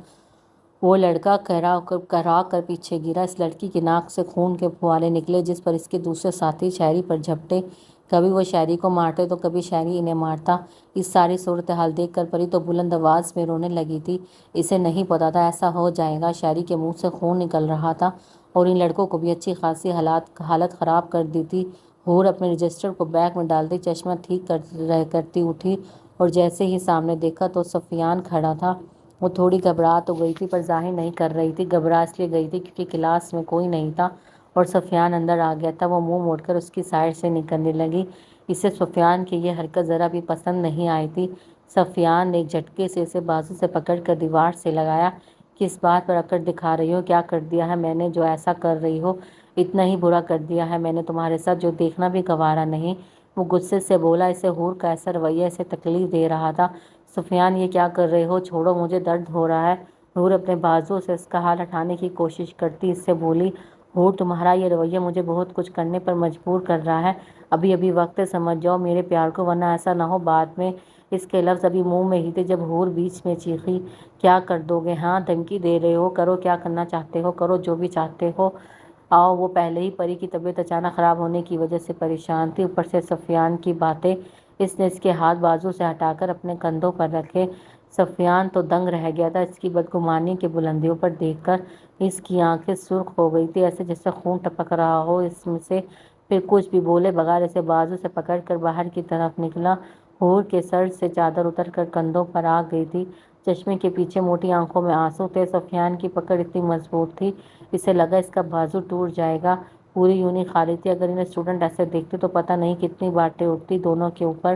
وہ لڑکا کرا کر پیچھے گرا، اس لڑکی کی ناک سے خون کے پھوارے نکلے جس پر اس کے دوسرے ساتھی شہری پر جھپٹے، کبھی وہ شہری کو مارتے تو کبھی شہری انہیں مارتا۔ اس ساری صورتحال دیکھ کر پری تو بلند آواز میں رونے لگی تھی، اسے نہیں پتا تھا ایسا ہو جائے گا۔ شہری کے منہ سے خون نکل رہا تھا اور ان لڑکوں کو بھی اچھی خاصی حالت خراب کر دی تھی۔ حور اپنے رجسٹر کو بیگ میں ڈالتی چشمہ ٹھیک کرتی اٹھی اور جیسے ہی سامنے دیکھا تو سفیان کھڑا تھا۔ وہ تھوڑی گھبرا تو گئی تھی پر ظاہر نہیں کر رہی تھی، گھبرا اس لیے گئی تھی کیونکہ کلاس میں کوئی نہیں تھا اور سفیان اندر آ گیا تھا۔ وہ منہ موڑ کر اس کی سائڈ سے نکلنے لگی، اسے سفیان کی یہ حرکت ذرا بھی پسند نہیں آئی تھی۔ سفیان نے ایک جھٹکے سے اسے بازو سے پکڑ کر دیوار سے لگایا، کس بات پر اکڑ دکھا رہی ہو؟ کیا کر دیا ہے میں نے جو ایسا کر رہی ہو؟ اتنا ہی برا کر دیا ہے میں نے تمہارے ساتھ جو دیکھنا بھی گوارا نہیں؟ وہ غصے سے بولا، اسے حور کا ایسا رویہ اسے تکلیف دے رہا تھا۔ سفیان یہ کیا کر رہے ہو؟ چھوڑو مجھے، درد ہو رہا ہے۔ حور اپنے بازو سے اس کا ہاتھ ہٹانے کی کوشش کرتی اس سے بولی، حور تمہارا یہ رویہ مجھے بہت کچھ کرنے پر مجبور کر رہا ہے، ابھی وقت ہے، سمجھ جاؤ میرے پیار کو، ورنہ ایسا نہ ہو بعد میں۔ اس کے لفظ ابھی منہ میں ہی تھے جب حور بیچ میں چیخی، کیا کر دو گے؟ ہاں دھمکی دے رہے ہو؟ کرو، کیا کرنا چاہتے ہو کرو، جو بھی چاہتے ہو آؤ۔ وہ پہلے ہی پری کی طبیعت اچانک خراب ہونے کی وجہ سے پریشان تھی، اوپر سے سفیان کی باتیں۔ اس نے اس کے ہاتھ بازو سے ہٹا کر اپنے کندھوں پر رکھے۔ سفیان تو دنگ رہ گیا تھا اس کی بدگمانی کی بلندیوں پر دیکھ کر، اس کی آنکھیں سرخ ہو گئی تھی ایسے جیسے خون ٹپک رہا ہو اس میں سے۔ پھر کچھ بھی بولے بغیر اسے بازو سے پکڑ کر باہر کی طرف نکلا۔ حور کے سر سے چادر اتر کر کندھوں پر آ گئی تھی، چشمے کے پیچھے موٹی آنکھوں میں آنسو تھے۔ سفیان کی پکڑ اتنی مضبوط تھی اسے لگا اس کا بازو ٹوٹ جائے گا۔ پوری یونی خالی تھی، اگر انہیں اسٹوڈنٹ ایسے دیکھتے تو پتہ نہیں کتنی باتیں اٹھتی دونوں کے اوپر۔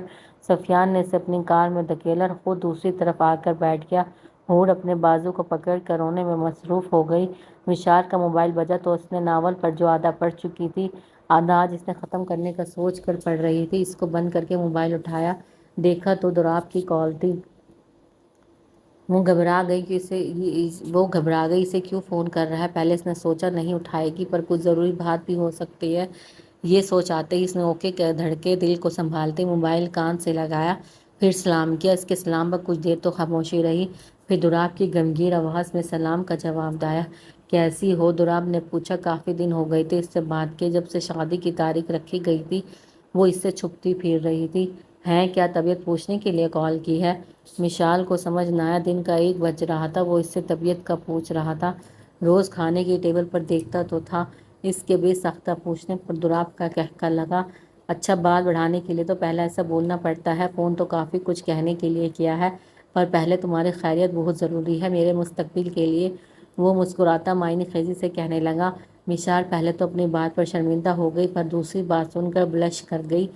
سفیان نے اسے اپنی کار میں دھکیلا اور خود دوسری طرف آ کر بیٹھ گیا۔ حور اپنے بازو کو پکڑ کر رونے میں مصروف ہو گئی۔ وشال کا موبائل بجا تو اس نے ناول پر جو آدھا پڑھ چکی تھی، آدھا آج اس نے ختم کرنے کا سوچ کر پڑھ رہی تھی۔ اس کو بند کر کے موبائل اٹھایا، دیکھا تو دوراب کی کال تھی۔ وہ گھبرا گئی اسے کیوں فون کر رہا ہے۔ پہلے اس نے سوچا نہیں اٹھائے گی پر کچھ ضروری بات بھی ہو سکتی ہے، یہ سوچ آتے ہی اس نے اوکے کے دھڑکے دل کو سنبھالتے موبائل کان سے لگایا، پھر سلام کیا۔ اس کے سلام پر کچھ دیر تو خاموشی رہی، پھر دوراب کی گمگیر آواز میں سلام کا جواب آیا۔ کیسی ہو؟ دوراب نے پوچھا۔ کافی دن ہو گئے تھے اس سے بات کیے، جب سے شادی کی تاریخ رکھی گئی تھی وہ اس سے چھپتی پھر رہی تھی۔ ہیں کیا طبیعت پوچھنے کے لیے کال کی ہے؟ وشال کو سمجھ نہ آیا، دن کا 1 بج رہا تھا، وہ اس سے طبیعت کا پوچھ رہا تھا۔ روز کھانے کی ٹیبل پر دیکھتا تو تھا، اس کے بے ساختہ پوچھنے پر دوراب کا کہکا لگا، اچھا بات بڑھانے کے لیے تو پہلے ایسا بولنا پڑتا ہے، فون تو کافی کچھ کہنے کے لیے کیا ہے پر پہلے تمہاری خیریت بہت ضروری ہے میرے مستقبل کے لیے۔ وہ مسکراتا معنی خیزی سے کہنے لگا۔ وشال پہلے تو اپنی بات پر شرمندہ ہو گئی پر دوسری بات سن کر بلش کر گئی۔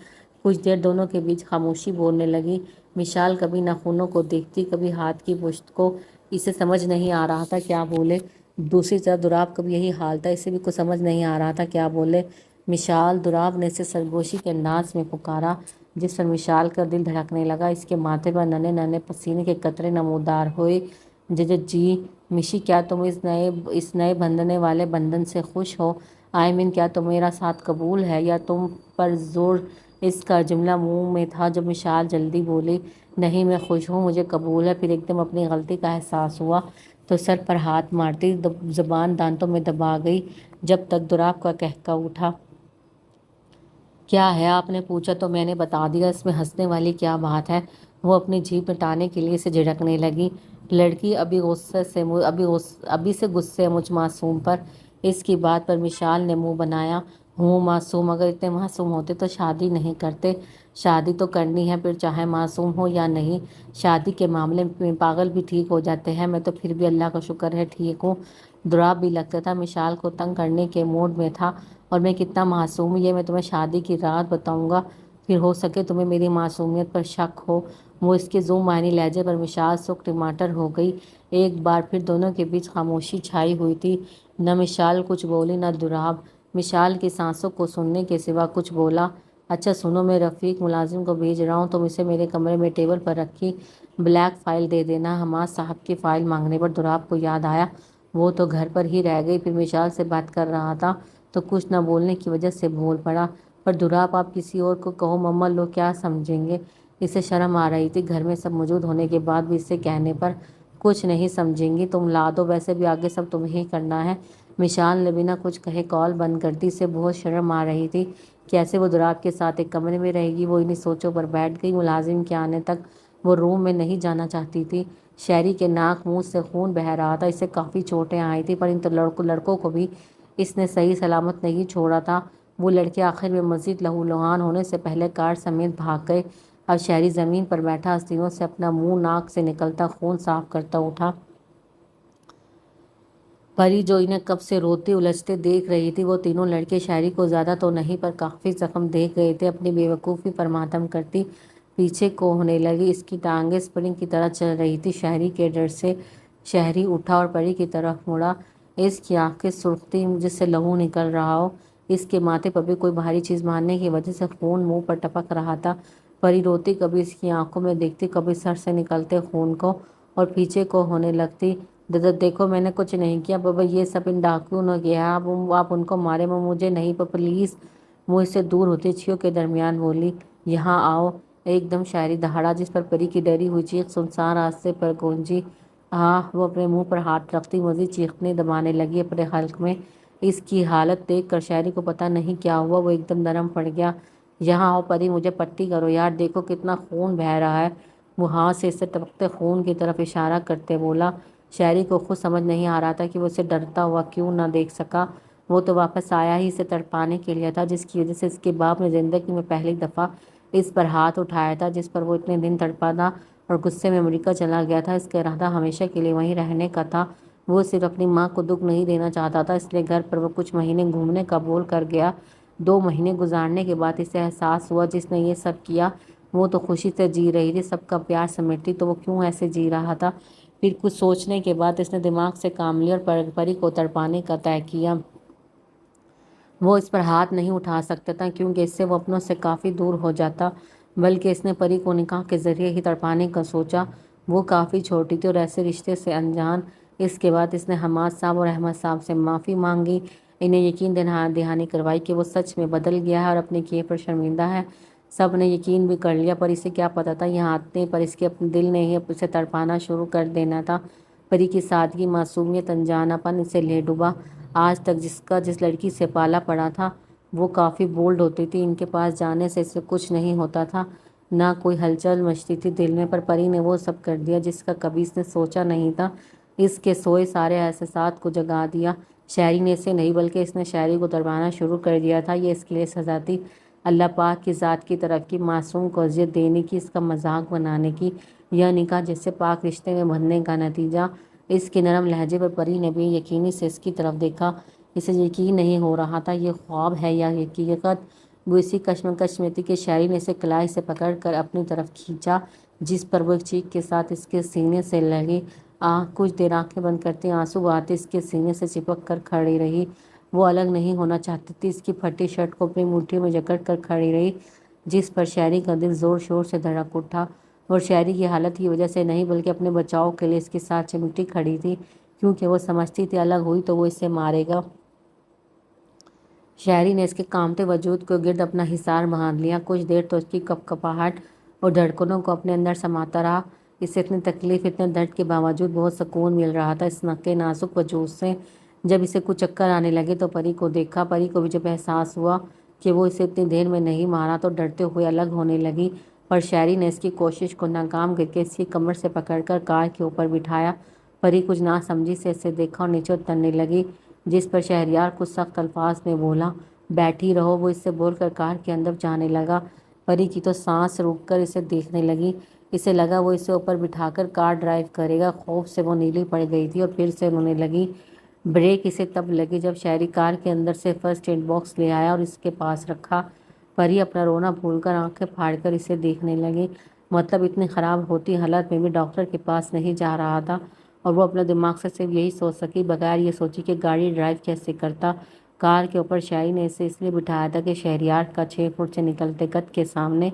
کچھ دیر دونوں کے بیچ خاموشی بولنے لگی۔ وشال کبھی ناخنوں کو دیکھتی کبھی ہاتھ کی پشت کو، اسے سمجھ نہیں آ رہا تھا کیا بولے۔ دوسری طرف دوراب کا بھی یہی حال تھا، اسے بھی کچھ سمجھ نہیں آ رہا تھا کیا بولے۔ وشال، دوراب نے اسے سرگوشی کے انداز میں پکارا جس پر وشال کا دل دھڑکنے لگا، اس کے ماتھے پر ننھے ننھے پسینے کے قطرے نمودار ہوئے۔ جی मिशी, क्या तुम इस नए बंधने वाले बंधन से खुश हो? आयमिन, क्या तुम मेरा साथ कबूल है या तुम पर जोर? इसका जुमला मुंह में था जब मिशाल जल्दी बोली, नहीं मैं खुश हूँ, मुझे कबूल है। फिर एकदम अपनी गलती का एहसास हुआ तो सर पर हाथ मारती जबान दांतों में दबा गई, जब तक दुराब का कहका उठा, क्या है? आपने पूछा तो मैंने बता दिया, इसमें हंसने वाली क्या बात है? वो अपनी जीभ मिटाने के लिए से झिड़कने लगी। लड़की अभी से गुस्से है मुझ मासूम पर। इसकी बात पर मिशाल ने मुंह बनाया, हूँ मासूम? अगर इतने मासूम होते तो शादी नहीं करते। शादी तो करनी है, फिर चाहे मासूम हो या नहीं। शादी के मामले में पागल भी ठीक हो जाते हैं, मैं तो फिर भी अल्लाह का शुक्र है ठीक हूँ। दुराब भी लगता था मिशाल को तंग करने के मूड में था, और मैं कितना मासूम हूँ ये मैं तुम्हें शादी की रात बताऊंगा, फिर हो सके तुम्हें मेरी मासूमियत पर शक हो। वो इसके ज़ूम मायनी लहजे पर मिशाल सुख टमाटर हो गई। एक बार फिर दोनों के बीच खामोशी छाई हुई थी। न मिशाल कुछ बोली न दुराब। मिशाल की सांसों को सुनने के सिवा कुछ बोला। अच्छा सुनो, मैं रफ़ीक मुलाजिम को भेज रहा हूँ, तुम इसे मेरे कमरे में टेबल पर रखी ब्लैक फ़ाइल दे देना। हमाद साहब की फ़ाइल मांगने पर दुराब को याद आया वो तो घर पर ही रह गई। फिर मिशाल से बात कर रहा था तो कुछ न बोलने की वजह से बोल पड़ा, पर दुराब आप किसी और को कहो, मम्मा लोग क्या समझेंगे? इसे शर्म आ रही थी, घर में सब मौजूद होने के बाद भी इससे कहने पर। कुछ नहीं समझेंगी, तुम ला दो, वैसे भी आगे सब तुम्हें ही करना है। मिशाल ने बिना कुछ कहे कॉल बंद कर दी। इसे बहुत शर्म आ रही थी, कैसे वो दुराब के साथ एक कमरे में रहेगी। वो इन्हीं सोचों पर बैठ गई। मुलाजिम के आने तक वो रूम में नहीं जाना चाहती थी। शहरी के नाक मुंह से खून बह रहा था, इसे काफ़ी चोटें आई थी, पर इन तो लड़कों को भी इसने सही सलामत नहीं छोड़ा था। वो लड़के आखिर में मज़ीद लहूलुहान होने से पहले कार समेत भाग गए। अब शहरी ज़मीन पर बैठा हस्तियों से अपना मुंह नाक से निकलता खून साफ करता उठा। परी जो इन्हें कब से रोते उलझते देख रही थी, वो तीनों लड़के शहरी को ज़्यादा तो नहीं पर काफ़ी जख्म देख गए थे। अपनी बेवकूफ़ी पर मातम करती पीछे को होने लगी। इसकी टांगें स्प्रिंग की तरह चल रही थी। शहरी के डर से शहरी उठा और परी की तरफ मुड़ा। इसकी आंखें सुर्ख थी जिससे लहू निकल रहा हो। इसके माथे पर भी कोई भारी चीज़ मारने की वजह से खून मुंह पर टपक रहा था। परी रोती कभी इसकी आंखों में देखती, कभी सर से निकलते खून को, और पीछे को होने लगती। दादा देखो, मैंने कुछ नहीं किया बाबा, ये सब इन डाकुओं ने किया है। आप उनको मारे, मैं मुझे नहीं पर प्लीज़। मुँह से दूर होती छियों के दरमियान बोली, यहाँ आओ। एकदम शायरी दहाड़ा जिस पर परी की डरी हुई चीख सुनसान रास्ते पर गूंजी। हाँ, वो अपने मुंह पर हाथ रखती मजीद चीखने दबाने लगी अपने हल्क में। इसकी हालत देख कर शायरी को पता नहीं क्या हुआ, वो एकदम नरम पड़ गया। यहाँ आओ परी, मुझे पट्टी करो यार, देखो कितना खून बह रहा है। वो हाथ से इससे टपकते खून की तरफ इशारा करते बोला। शहरी को खुद समझ नहीं आ रहा था कि वो इसे डरता हुआ क्यों ना देख सका। वो तो वापस आया ही इसे तड़पाने के लिए था, जिसकी वजह से इसके बाप ने ज़िंदगी में पहली दफ़ा इस पर हाथ उठाया था, जिस पर वो इतने दिन तड़पा था और गुस्से में अमेरिका चला गया था। इसका इरादा हमेशा के लिए वहीं रहने का था। वो सिर्फ अपनी माँ को दुख नहीं देना चाहता था, इसलिए घर पर वो कुछ महीने घूमने का बोल कर गया। 2 महीने गुजारने के बाद इसे एहसास हुआ जिसने ये सब किया वो तो खुशी से जी रही थी, सबका प्यार समेटती, तो वो क्यों ऐसे जी रहा था। फिर कुछ सोचने के बाद इसने दिमाग से काम लिया और परी को तड़पाने का तय किया। वो इस पर हाथ नहीं उठा सकता था क्योंकि इससे वो अपनों से काफ़ी दूर हो जाता, बल्कि इसने परी को निकाह के ज़रिए ही तड़पाने का सोचा। वो काफ़ी छोटी थी और ऐसे रिश्ते से अनजान। इसके बाद इसने हमाद साहब और अहमद साहब से माफ़ी मांगी, इन्हें यकीन दहानी करवाई कि वो सच में बदल गया है और अपने किए पर शर्मिंदा है। सब ने यकीन भी कर लिया, पर इसे क्या पता था यहाँ आते पर इसके अपने दिल ने ही उसे तड़पाना शुरू कर देना था। परी की सादगी, मासूमियत, अनजानापन इसे ले डूबा। आज तक जिस लड़की से पाला पड़ा था वो काफ़ी बोल्ड होती थी, इनके पास जाने से इससे कुछ नहीं होता था, ना कोई हलचल मचती थी दिल में। पर परी ने वो सब कर दिया जिसका कभी इसने सोचा नहीं था। इसके सोए सारे एहसास को जगा दिया। शायरी ने इसे नहीं बल्कि इसने शायरी को दरबाना शुरू कर दिया था। ये इसके लिए सज़ा थी, अल्लाह पाक की ज़ात की तरफ की, मासूम को अजियत देने की, इसका मजाक बनाने की। यह निकाह जैसे पाक रिश्ते में बंधने का नतीजा। इसके नरम लहजे पर परी ने भी यकीनी से इसकी तरफ देखा। इसे यकीन नहीं हो रहा था ये ख्वाब है या हकीकत। वो इसी कश्मकश में थी कि शायरी ने इसे कलाई से पकड़ कर अपनी तरफ खींचा, जिस पर वो एक चीख के साथ इसके सीने से लगी। कुछ देर आंखें बंद करते आंसू आते इसके सीने से चिपक कर खड़ी रही। वो अलग नहीं होना चाहती थी, इसकी फटी शर्ट को अपनी मुट्ठी में जकड़ कर खड़ी रही, जिस पर शायरी का दिल ज़ोर शोर से धड़क उठा। और शायरी की हालत की वजह से नहीं बल्कि अपने बचाव के लिए इसके साथ चिमटी खड़ी थी। क्योंकि वो समझती थी अलग हुई तो वो इसे मारेगा। शहरी ने इसके कांपते वजूद को गिर्द अपना हिसार बांध लिया। कुछ देर तो उसकी कपकपाहट और धड़कनों को अपने अंदर समाता रहा। इसे इतनी तकलीफ, इतने दर्द के बावजूद बहुत सुकून मिल रहा था इस नक्के नाजुक वजूद से। जब इसे कुछ चक्कर आने लगे तो परी को देखा। परी को भी जब एहसास हुआ कि वो इसे इतनी देर में नहीं मारा तो डरते हुए अलग होने लगी। पर शहरी ने इसकी कोशिश को नाकाम करके इसकी कमर से पकड़कर कार के ऊपर बिठाया। परी कुछ ना समझी से इसे देखा और नीचे उतरने लगी, जिस पर शहरयार कुछ सख्त अल्फाज में बोला, बैठी रहो। वो इससे बोलकर कार के अंदर जाने लगा। परी की तो सांस रुककर इसे देखने लगी। इसे लगा वो इसे ऊपर बिठाकर कार ड्राइव करेगा। खौफ से वो नीली पड़ गई थी और फिर से रोने लगी। ब्रेक इसे तब लगी जब शहरी कार के अंदर से फर्स्ट एड बॉक्स ले आया और इसके पास रखा। परी अपना रोना भूलकर आंखें फाड़कर इसे देखने लगी। मतलब इतनी ख़राब होती हालत में भी डॉक्टर के पास नहीं जा रहा था और वो अपने दिमाग से सिर्फ यही सोच सकी, बगैर ये सोची कि गाड़ी ड्राइव कैसे करता। कार के ऊपर शाही ने इसे इसलिए बिठाया था कि शहरियार का 6 फुट से निकलते कद के सामने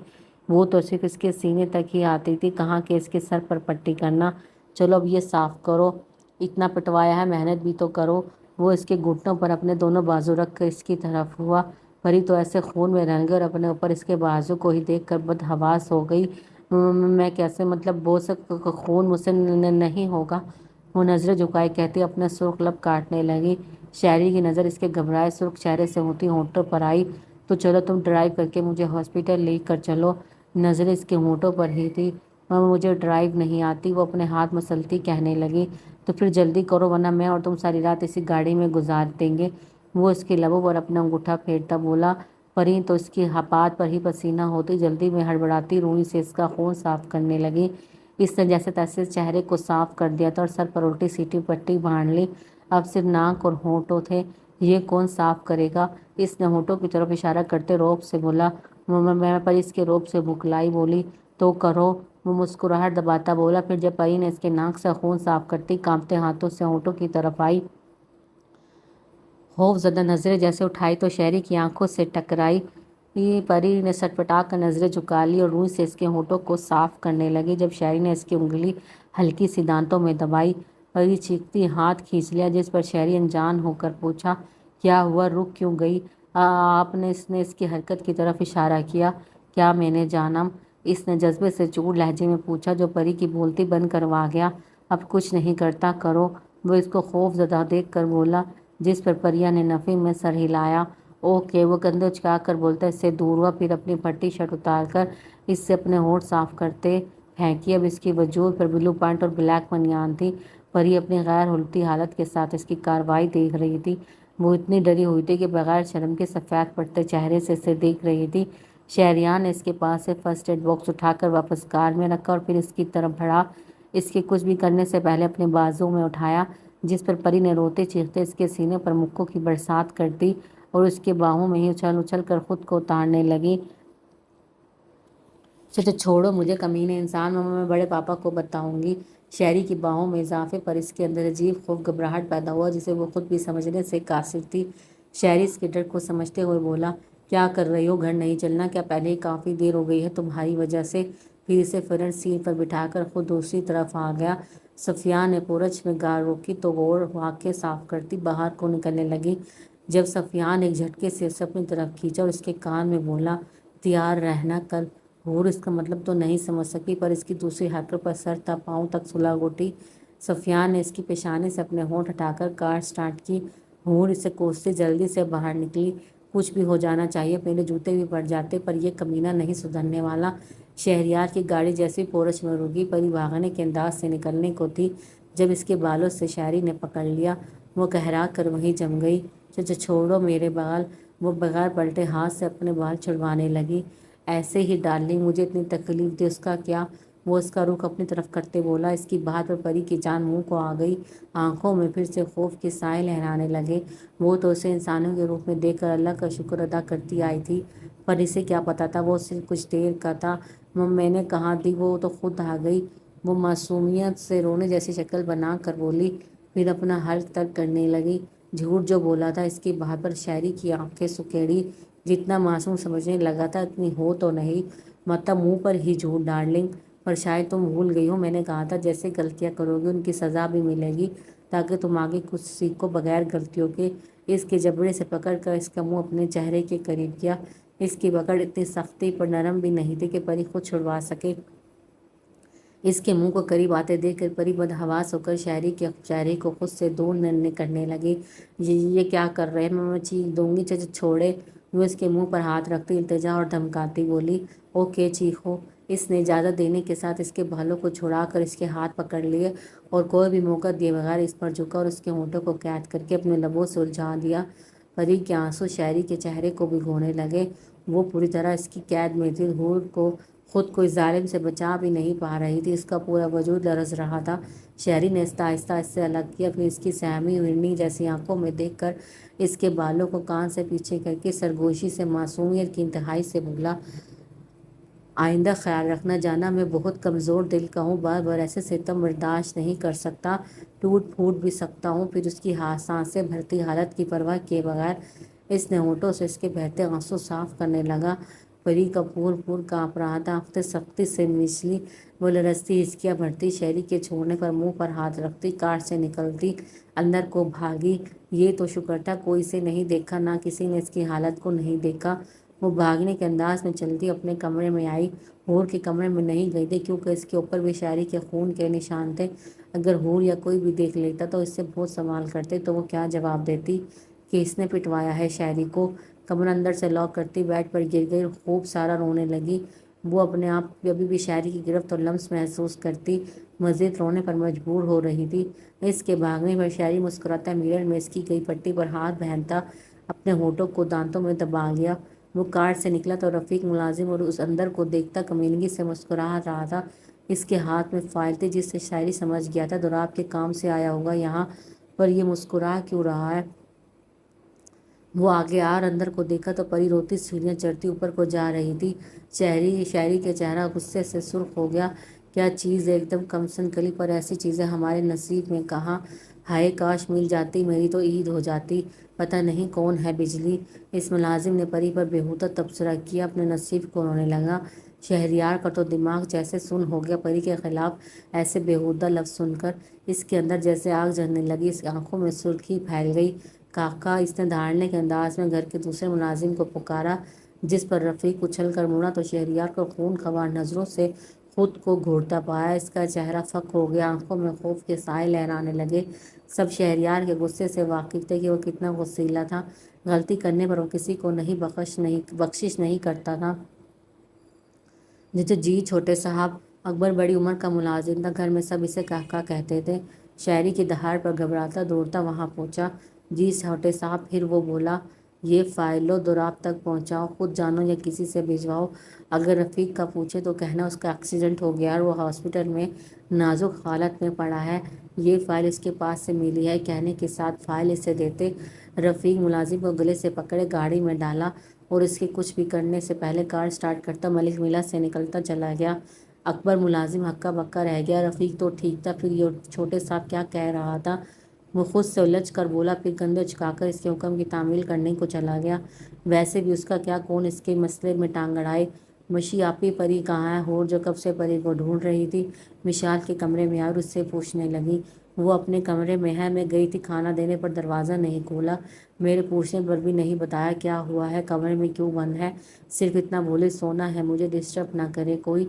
वो तो सिर्फ इसके सीने तक ही आती थी, कहाँ के इसके सर पर पट्टी करना। चलो अब ये साफ करो, इतना पिटवाया है, मेहनत भी तो करो। वो इसके घुटनों पर अपने दोनों बाजू रख कर इसकी तरफ हुआ। परी तो ऐसे खून में रंग गई और अपने ऊपर इसके बाजू को ही देखकर बदहवास हो गई। मैं कैसे, मतलब वो सब खून मुझसे नहीं होगा। वो नज़रें झुकाए कहती अपने सुर्ख लब काटने लगी। शहरी की नज़र इसके घबराए सुर्ख चेहरे से होती होंठों पर आई। तो चलो तुम ड्राइव करके मुझे हॉस्पिटल ले कर चलो। नज़रें इसके होंठों पर ही थी। मुझे ड्राइव नहीं आती, वो अपने हाथ मसलती कहने लगी। तो फिर जल्दी करो वरना मैं और तुम सारी रात इसी गाड़ी में गुजार देंगे। वो इसके लबों पर अपना अंगूठा फेरता बोला। परी तो इसकी हाथ पर ही पसीना होती जल्दी में हड़बड़ाती रुई से इसका खून साफ करने लगी। इसने जैसे तैसे चेहरे को साफ कर दिया था और सर पर उल्टी सीटी पट्टी बांध ली। अब सिर्फ नाक और होंठों थे, ये कौन साफ करेगा। इसने होंठों की तरफ इशारा करते रौब से बोला। मैं पर इसके रौब से बुखलाई बोली, तो करो। वो मुस्कुराहट दबाता बोला। फिर जब परी ने इसके नाक से खून साफ करती कांपते हाथों से होंठों की तरफ आई, खौफजदा नजरें जैसे उठाई तो शहरी की आंखों से टकराई। परी ने सटपटा कर नजरें झुका ली और रुई से इसके होंठों को साफ करने लगी। जब शहरी ने इसकी उंगली हल्की सी दांतों में दबाई, परी चीखती हाथ खींच लिया, जिस पर शहरी अनजान होकर पूछा, क्या हुआ, रुक क्यों गई। आपने इसने इसकी हरकत की तरफ इशारा किया। क्या मैंने जाना, इसने जज्बे से चूर लहजे में पूछा, जो परी की बोलती बंद करवा गया। अब कुछ नहीं करता, करो। वो इसको खौफजदा देख कर बोला, जिस पर परिया ने नफी में सर हिलाया। ओके। वो कंधे उचका कर बोलता इससे दूर हुआ। फिर अपनी फटी शर्ट उतार कर इससे अपने होंठ साफ करते फेंकी। अब इसकी वजूद पर ब्लू पैंट और ब्लैक बनियान थी। परी अपनी गैर हुलती हालत के साथ इसकी कार्रवाई देख रही थी। वो इतनी डरी हुई थी कि बगैर शर्म के सफ़ेद पड़ते चेहरे से इसे देख रही थी। शहरियार ने इसके पास से फर्स्ट एड बॉक्स उठाकर वापस कार में रखा और फिर इसकी तरफ बढ़ा। इसके कुछ भी करने से पहले अपने बाजू में उठाया, जिस पर परी ने रोते चीखते इसके सीने पर मुक्कों की बरसात कर दी और उसके बाहों में ही उछल उछल कर खुद को उतारने लगी। तो छोड़ो मुझे कमीने इंसान, मैं बड़े पापा को बताऊंगी। शहरी की बाहों में इजाफे पर इसके अंदर अजीब खूब घबराहट पैदा हुआ, जिसे वो खुद भी समझने से कासिर थी। शहरी इसके डर को समझते हुए बोला, क्या कर रही हो, घर नहीं चलना क्या, पहले ही काफ़ी देर हो गई है तुम्हारी वजह से। फिर इसे फ्रंट सीट पर बिठाकर खुद दूसरी तरफ आ गया। सफिया ने पोरच में गार रोकी तो गौर वाक़े साफ करती बाहर को निकलने लगी। जब सफियान एक झटके से उसे अपनी तरफ खींचा और उसके कान में बोला, तैयार रहना कल। हूर इसका मतलब तो नहीं समझ सकी, पर इसकी दूसरी हरकत पर सर था पाँव तक सुलग उठी। सफियान ने इसकी पेशानी से अपने होंठ हटाकर कार स्टार्ट की। हूर इसे कोसते जल्दी से बाहर निकली। कुछ भी हो जाना चाहिए, मेरे जूते भी पड़ जाते, पर यह कमीना नहीं सुधरने वाला। शहरियार की गाड़ी जैसी पोरच में रुकी, परी भागने के अंदाज से निकलने को थी जब इसके बालों से शहरी ने पकड़ लिया। वो कहरा कर वहीं जम गई। छोड़ो मेरे बाल। वो बगैर पलटे हाथ से अपने बाल छुड़वाने लगी। ऐसे ही डार्लिंग, मुझे इतनी तकलीफ दी, उसका क्या। वो उसका रुख अपनी तरफ करते बोला। इसकी बात पर परी की जान मुंह को आ गई। आंखों में फिर से खौफ के साए लहराने लगे। वो तो उसे इंसानों के रूप में देखकर अल्लाह का शुक्र अदा करती आई थी, पर इसे क्या पता था वो सिर्फ कुछ देर का था। मैंने कहाँ दी, वो तो खुद आ गई। वो मासूमियत से रोने जैसी शक्ल बना कर बोली, फिर अपना हल तर्क करने लगी। झूठ जो बोला था, इसकी बात पर शहरी की आंखें सुकेड़ी। जितना मासूम समझने लगा था इतनी हो तो नहीं, मतलब मुंह पर ही झूठ डार्लिंग। पर शायद तुम भूल गई हो, मैंने कहा था जैसे गलतियां करोगी उनकी सज़ा भी मिलेगी। تاکہ تم آگے کچھ سیکھو بغیر غلطیوں کے۔ اس کے جبڑے سے پکڑ کر اس کا منہ اپنے چہرے کے قریب کیا۔ اس کی پکڑ اتنی سختی پر نرم بھی نہیں تھی کہ پری خود چھڑوا سکے۔ اس کے منہ کو قریب آتے دیکھ کر پری بدحواس ہو کر شہری کے چہرے کو خود سے دور کرنے لگی۔ یہ کیا کر رہے ہیں؟ میں چیخ دوں گی۔ چھوڑے۔ وہ اس کے منہ پر ہاتھ رکھتی التجا اور دھمکاتی بولی۔ اوکے، چیخو۔ اس نے اجازت دینے کے ساتھ اس کے بالوں کو چھڑا کر اس کے ہاتھ پکڑ لیے اور کوئی بھی موقع دیے بغیر اس پر جھکا اور اس کے ہونٹوں کو قید کر کے اپنے لبوں سے الجھا دیا۔ پری کے آنسو شہری کے چہرے کو بھگونے لگے۔ وہ پوری طرح اس کی قید میں تھی۔ خود کو اس ظالم سے بچا بھی نہیں پا رہی تھی۔ اس کا پورا وجود لرز رہا تھا۔ شہری نے آہستہ آہستہ اس سے الگ کیا، پھر اس کی سہمی ہرنی جیسی آنکھوں میں دیکھ کر اس کے بالوں کو کان سے پیچھے کر کے سرگوشی سے معصومیت کی انتہائی سے بولا۔ آئندہ خیال رکھنا جانا، میں بہت کمزور دل کا ہوں، بار بار ایسے ستم برداشت نہیں کر سکتا، ٹوٹ پھوٹ بھی سکتا ہوں۔ پھر اس کی سانسیں بھرتی حالت کی پرواہ کیے بغیر اس نے ہونٹوں سے اس کے بہتے آنسو صاف کرنے لگا۔ پری کا پور کانپ رہا تھا، آنکھیں سختی سے مچ لی۔ وہ لرزتی ہچکیاں بھرتی شہری کے چھوڑنے پر منہ پر ہاتھ رکھتی کار سے نکلتی اندر کو بھاگی۔ یہ تو شکر تھا کوئی اسے نہیں دیکھا، نہ کسی نے اس کی حالت کو نہیں دیکھا۔ وہ بھاگنے کے انداز میں چلتی اپنے کمرے میں آئی۔ حور کے کمرے میں نہیں گئی تھی کیونکہ اس کے اوپر بھی شہری کے خون کے نشان تھے۔ اگر حور یا کوئی بھی دیکھ لیتا تو اس سے بہت سوال کرتے تو وہ کیا جواب دیتی کہ اس نے پٹوایا ہے شہری کو۔ کمرہ اندر سے لاک کرتی بیڈ پر گر گئی اور خوب سارا رونے لگی۔ وہ اپنے آپ کو ابھی بھی شہری کی گرفت اور لمس محسوس کرتی، مزید رونے پر مجبور ہو رہی تھی۔ اس کے بھاگنے پر شہری مسکراتا میرر میں اس کی گئی پٹی پر ہاتھ پہنتا اپنے ہونٹوں کو دانتوں میں دبا لیا۔ وہ کار سے نکلا تو رفیق ملازم اور اس اندر کو دیکھتا کمینگی سے مسکرا رہا تھا۔ اس کے ہاتھ میں فائل تھی جس سے شاعری سمجھ گیا تھا دوراب کے کام سے آیا ہوگا یہاں پر یہ مسکرا کیوں رہا ہے۔ وہ آگے اور اندر کو دیکھا تو پری روتی سیڑھیاں چڑھتی اوپر کو جا رہی تھی۔ شاعری کے چہرہ غصے سے سرخ ہو گیا۔ کیا چیز ہے، ایک دم کمسن کلی پر ایسی چیزیں ہمارے نصیب میں کہاں؟ ہائے کاش مل جاتی، میری تو عید ہو جاتی۔ پتہ نہیں کون ہے بجلی؟ اس ملازم نے پری پر بےہودہ تبصرہ کیا، اپنے نصیب کو رونے لگا۔ شہریار کا تو دماغ جیسے سن ہو گیا پری کے خلاف ایسے بےہودہ لفظ سن کر۔ اس کے اندر جیسے آگ جلنے لگی، اس آنکھوں میں سرخی پھیل گئی۔ کاکا، اس نے دھاڑنے کے انداز میں گھر کے دوسرے ملازم کو پکارا، جس پر رفیق اچھل کر مڑا تو شہریار کو خون خوار نظروں سے خود کو گھورتا پایا۔ اس کا چہرہ فک ہو گیا، آنکھوں میں خوف کے سائے لہرانے لگے۔ سب شہریار کے غصے سے واقف تھے کہ وہ کتنا غصیلا تھا۔ غلطی کرنے پر وہ کسی کو بخشش نہیں کرتا تھا۔ جی چھوٹے صاحب۔ اکبر بڑی عمر کا ملازم تھا، گھر میں سب اسے کاکا کہتے تھے۔ شہری کی دہاڑ پر گھبراتا دوڑتا وہاں پہنچا۔ جی چھوٹے صاحب۔ پھر وہ بولا، یہ فائل لو، دوراب تک پہنچاؤ، خود جانو یا کسی سے بھجواؤ۔ اگر رفیق کا پوچھے تو کہنا اس کا ایکسیڈنٹ ہو گیا اور وہ ہاسپٹل میں نازک حالت میں پڑا ہے۔ یہ فائل اس کے پاس سے ملی ہے، کہنے کے ساتھ فائل اسے دیتے رفیق ملازم کو گلے سے پکڑے گاڑی میں ڈالا اور اس کے کچھ بھی کرنے سے پہلے کار سٹارٹ کرتا ملک ولا سے نکلتا چلا گیا۔ اکبر ملازم ہکا بکا رہ گیا۔ رفیق تو ٹھیک تھا، پھر یہ چھوٹے صاحب کیا کہہ رہا تھا؟ وہ خود سے الجھ کر بولا، پھر کندھے جھکا کر اس کے حکم کی تعمیل کرنے کو چلا گیا۔ ویسے بھی اس کا کیا، کون اس کے مسئلے میں ٹانگ اڑائے؟ مشی آپی، پری کہاں ہے؟ حور جو کب سے پری کو ڈھونڈ رہی تھی مشال کے کمرے میں آئی اور اس سے پوچھنے لگی۔ وہ اپنے کمرے میں ہے، میں گئی تھی کھانا دینے پر دروازہ نہیں کھولا، میرے پوچھنے پر بھی نہیں بتایا کیا ہوا ہے، کمرے میں کیوں بند ہے، صرف اتنا بولے سونا ہے، مجھے ڈسٹرب نہ کرے کوئی۔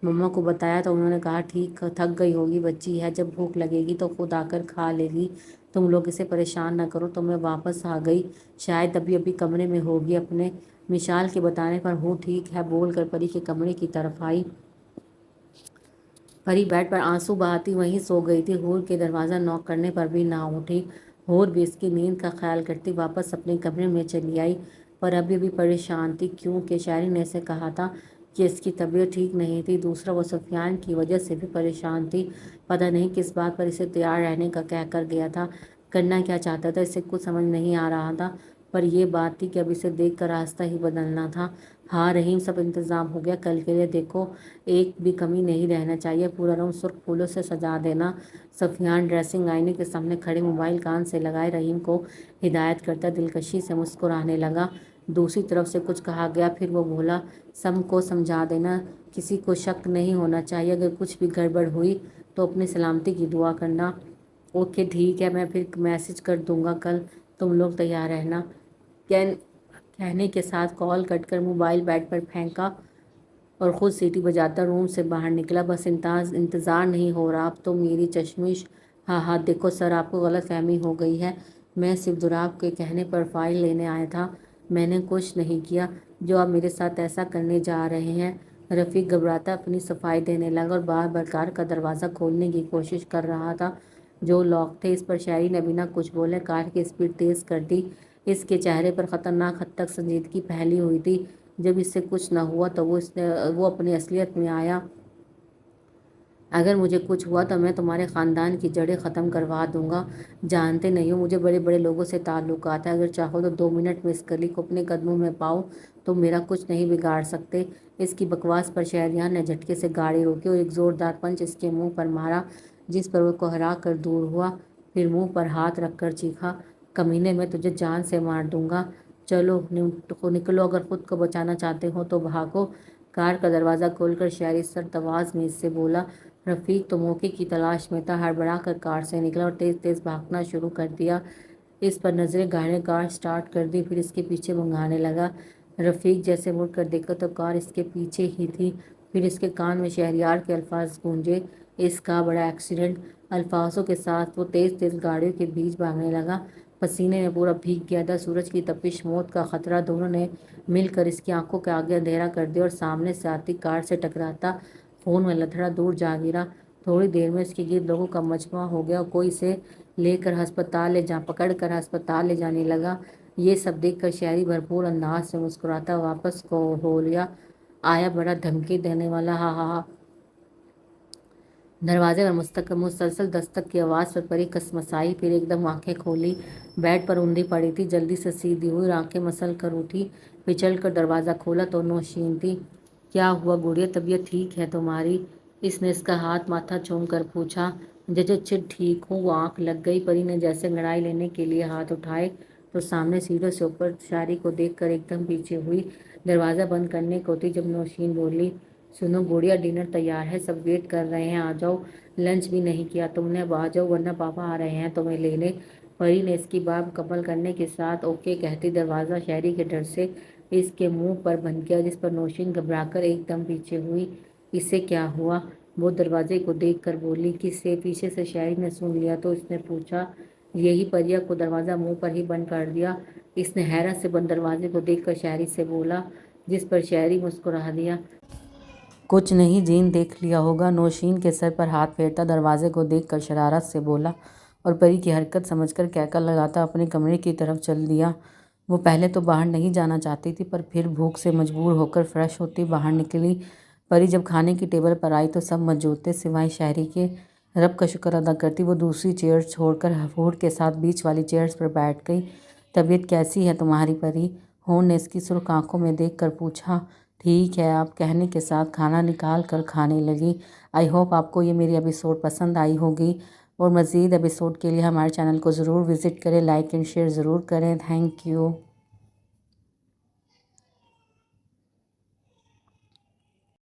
مما کو بتایا تو انہوں نے کہا ٹھیک، تھک گئی ہوگی، بچی ہے، جب بھوک لگے گی تو خود آ کر کھا لے گی، تم لوگ اسے پریشان نہ کرو۔ تو میں واپس آ گئی، شاید ابھی کمرے میں ہوگی اپنے۔ مشال کے بتانے پر ہوں ٹھیک ہے بول کر پری کے کمرے کی طرف آئی۔ پری بیڈ پر آنسو بہاتی وہیں سو گئی تھی۔ حور کے دروازہ نوک کرنے پر بھی نہ اٹھی۔ حور بھی اس کی نیند کا خیال کرتی واپس اپنے کمرے میں چلی آئی، پر ابھی بھی پریشان تھی، کیونکہ شاعری نے اسے کہا تھا کہ اس کی طبیعت ٹھیک نہیں تھی۔ دوسرا، وہ سفیان کی وجہ سے بھی پریشان تھی، پتہ نہیں کس بات پر اسے تیار رہنے کا کہہ کر گیا تھا، کرنا کیا چاہتا تھا اسے کچھ سمجھ نہیں آ رہا تھا، پر یہ بات تھی کہ اب اسے دیکھ کر راستہ ہی بدلنا تھا۔ ہاں رحیم، سب انتظام ہو گیا، کل کے لیے دیکھو ایک بھی کمی نہیں رہنا چاہیے، پورا روم سرخ پھولوں سے سجا دینا۔ سفیان ڈریسنگ آئینے کے سامنے کھڑے موبائل کان سے لگائے رحیم کو ہدایت کرتا دلکشی سے مسکرانے لگا۔ دوسری طرف سے کچھ کہا گیا، پھر وہ بولا، سب کو سمجھا دینا، کسی کو شک نہیں ہونا چاہیے، اگر کچھ بھی گڑبڑ ہوئی تو اپنی سلامتی کی دعا کرنا۔ ओके ठीक है, मैं फिर मैसेज कर दूंगा कल, तुम लोग तैयार रहना। कहने के साथ कॉल कट कर मोबाइल बेड पर फेंका और ख़ुद सीटी बजाता रूम से बाहर निकला। बस इंतज़ार नहीं हो रहा अब तो मेरी चश्मिश। हाँ हाँ देखो सर, आपको गलत फहमी हो गई है। मैं सिर्फ दुराब के कहने पर फाइल लेने आया था, मैंने कुछ नहीं किया जो आप मेरे साथ ऐसा करने जा रहे हैं। रफ़ीक घबराता अपनी सफाई देने लगा और बार बार कार का दरवाज़ा खोलने की कोशिश कर रहा था जो लॉक थे। इस पर शायरी ने बिना कुछ बोले कार की स्पीड तेज़ कर दी। इसके चेहरे पर ख़तरनाक हद तक संजीदगी फैली हुई थी। जब इससे कुछ न हुआ तो वो अपनी असलियत में आया। अगर मुझे कुछ हुआ तो मैं तुम्हारे ख़ानदान की जड़ें ख़त्म करवा दूंगा। जानते नहीं हो मुझे बड़े बड़े लोगों से ताल्लुकात है। अगर चाहो तो 2 मिनट में इस कली को अपने कदमों में पाओ तो मेरा कुछ नहीं बिगाड़ सकते। इसकी बकवास पर शहरियार ने झटके से गाड़ी रोकी और एक ज़ोरदार पंच इसके मुंह पर मारा, जिस पर वो कोहरा कर दूर हुआ। फिर मुंह पर हाथ रखकर चीखा, कमीने, मैं तुझे जान से मार दूंगा। चलो निकलो, अगर खुद को बचाना चाहते हो तो भागो। कार का दरवाज़ा खोलकर शहरी सरतवाज में इससे बोला। रफ़ीक तो मौके की तलाश में था, हड़बड़ा कर कार से निकला और तेज़ तेज़ भागना शुरू कर दिया। इस पर नज़रें गाड़ने कार स्टार्ट कर दी, फिर इसके पीछे भगाने लगा। रफ़ीक जैसे मुड़कर देखा तो कार इसके पीछे ही थी। फिर इसके कान में शहरयार के अल्फाज गूंजे, इसका बड़ा एक्सीडेंट। अल्फाजों के साथ वो तेज़ तेज़ गाड़ियों के बीच भागने लगा। पसीने में पूरा भीग गया था। सूरज की तपिश, मौत का खतरा, दोनों ने मिलकर इसकी आंखों के आगे अंधेरा कर दिया और सामने से आती कार से टकराता फ़ोन में लथड़ा दूर जा गिरा। थोड़ी देर में इसके गिर्द लोगों का मजमा हो गया और कोई इसे पकड़ कर अस्पताल ले जाने लगा। ये सब देखकर शहरी भरपूर अंदाज से मुस्कुराता वापस को हो लिया आया, बड़ा धमकी देने वाला। हा हा हा। दरवाजे पर मुसलसल दस्तक की आवाज़ पर परी कसमसाई, फिर एकदम आंखें खोली। बेड पर ऊंधी पड़ी थी, जल्दी से सीधी हुई, आंखें मसल कर उठी। पिछल कर दरवाज़ा खोला तो नौशीन थी। क्या हुआ गुड़िया, तबीयत ठीक है तुम्हारी? इसने इसका हाथ माथा चूम कर पूछा। जज ठीक हूँ, वो आँख लग गई। परी ने जैसे लड़ाई लेने के लिए हाथ उठाए तो सामने सीढ़ियों से ऊपर शारी को देखकर एकदम पीछे हुई। दरवाज़ा बंद करने को थी जब नौशीन बोली, सुनो गुड़िया, डिनर तैयार है, सब वेट कर रहे हैं, आ जाओ। लंच भी नहीं किया तुमने, अब आ जाओ वरना पापा आ रहे हैं तुम्हें लेने। परी ने इसकी बात मुकम्मल करने के साथ ओके कहती दरवाज़ा शहरी के डर से इसके मुंह पर बंद किया, जिस पर नौशीन घबराकर एकदम पीछे हुई। इससे क्या हुआ? वो दरवाजे को देखकर बोली। किससे? पीछे से शहरी ने सुन लिया तो इसने पूछा। यही, परिया को दरवाज़ा मुंह पर ही बंद कर दिया। इसने हैरत से बंद दरवाजे को देखकर शहरी से बोला, जिस पर शहरी मुस्कुरा दिया। कुछ नहीं, जीन देख लिया होगा। नौशीन के सर पर हाथ फेरता दरवाजे को देखकर शरारत से बोला और परी की हरकत समझकर कैकल लगाता अपने कमरे की तरफ चल दिया। वो पहले तो बाहर नहीं जाना चाहती थी, पर फिर भूख से मजबूर होकर फ्रेश होती बाहर निकली। परी जब खाने की टेबल पर आई तो सब मौजूद थे सिवाय शहरी के। रब का शुक्र अदा करती वो दूसरी चेयर छोड़कर हफूर के साथ बीच वाली चेयर्स पर बैठ गई। तबीयत कैसी है तुम्हारी परी? होन ने इसकी सुर्ख आंखों में देखकर पूछा। ठीक है, आप कहने के साथ खाना निकाल कर खाने लगी। आई होप आपको ये मेरी एपिसोड पसंद आई होगी और मज़ीद एपिसोड के लिए हमारे चैनल को ज़रूर विज़िट करें, लाइक एंड शेयर ज़रूर करें। Thank you.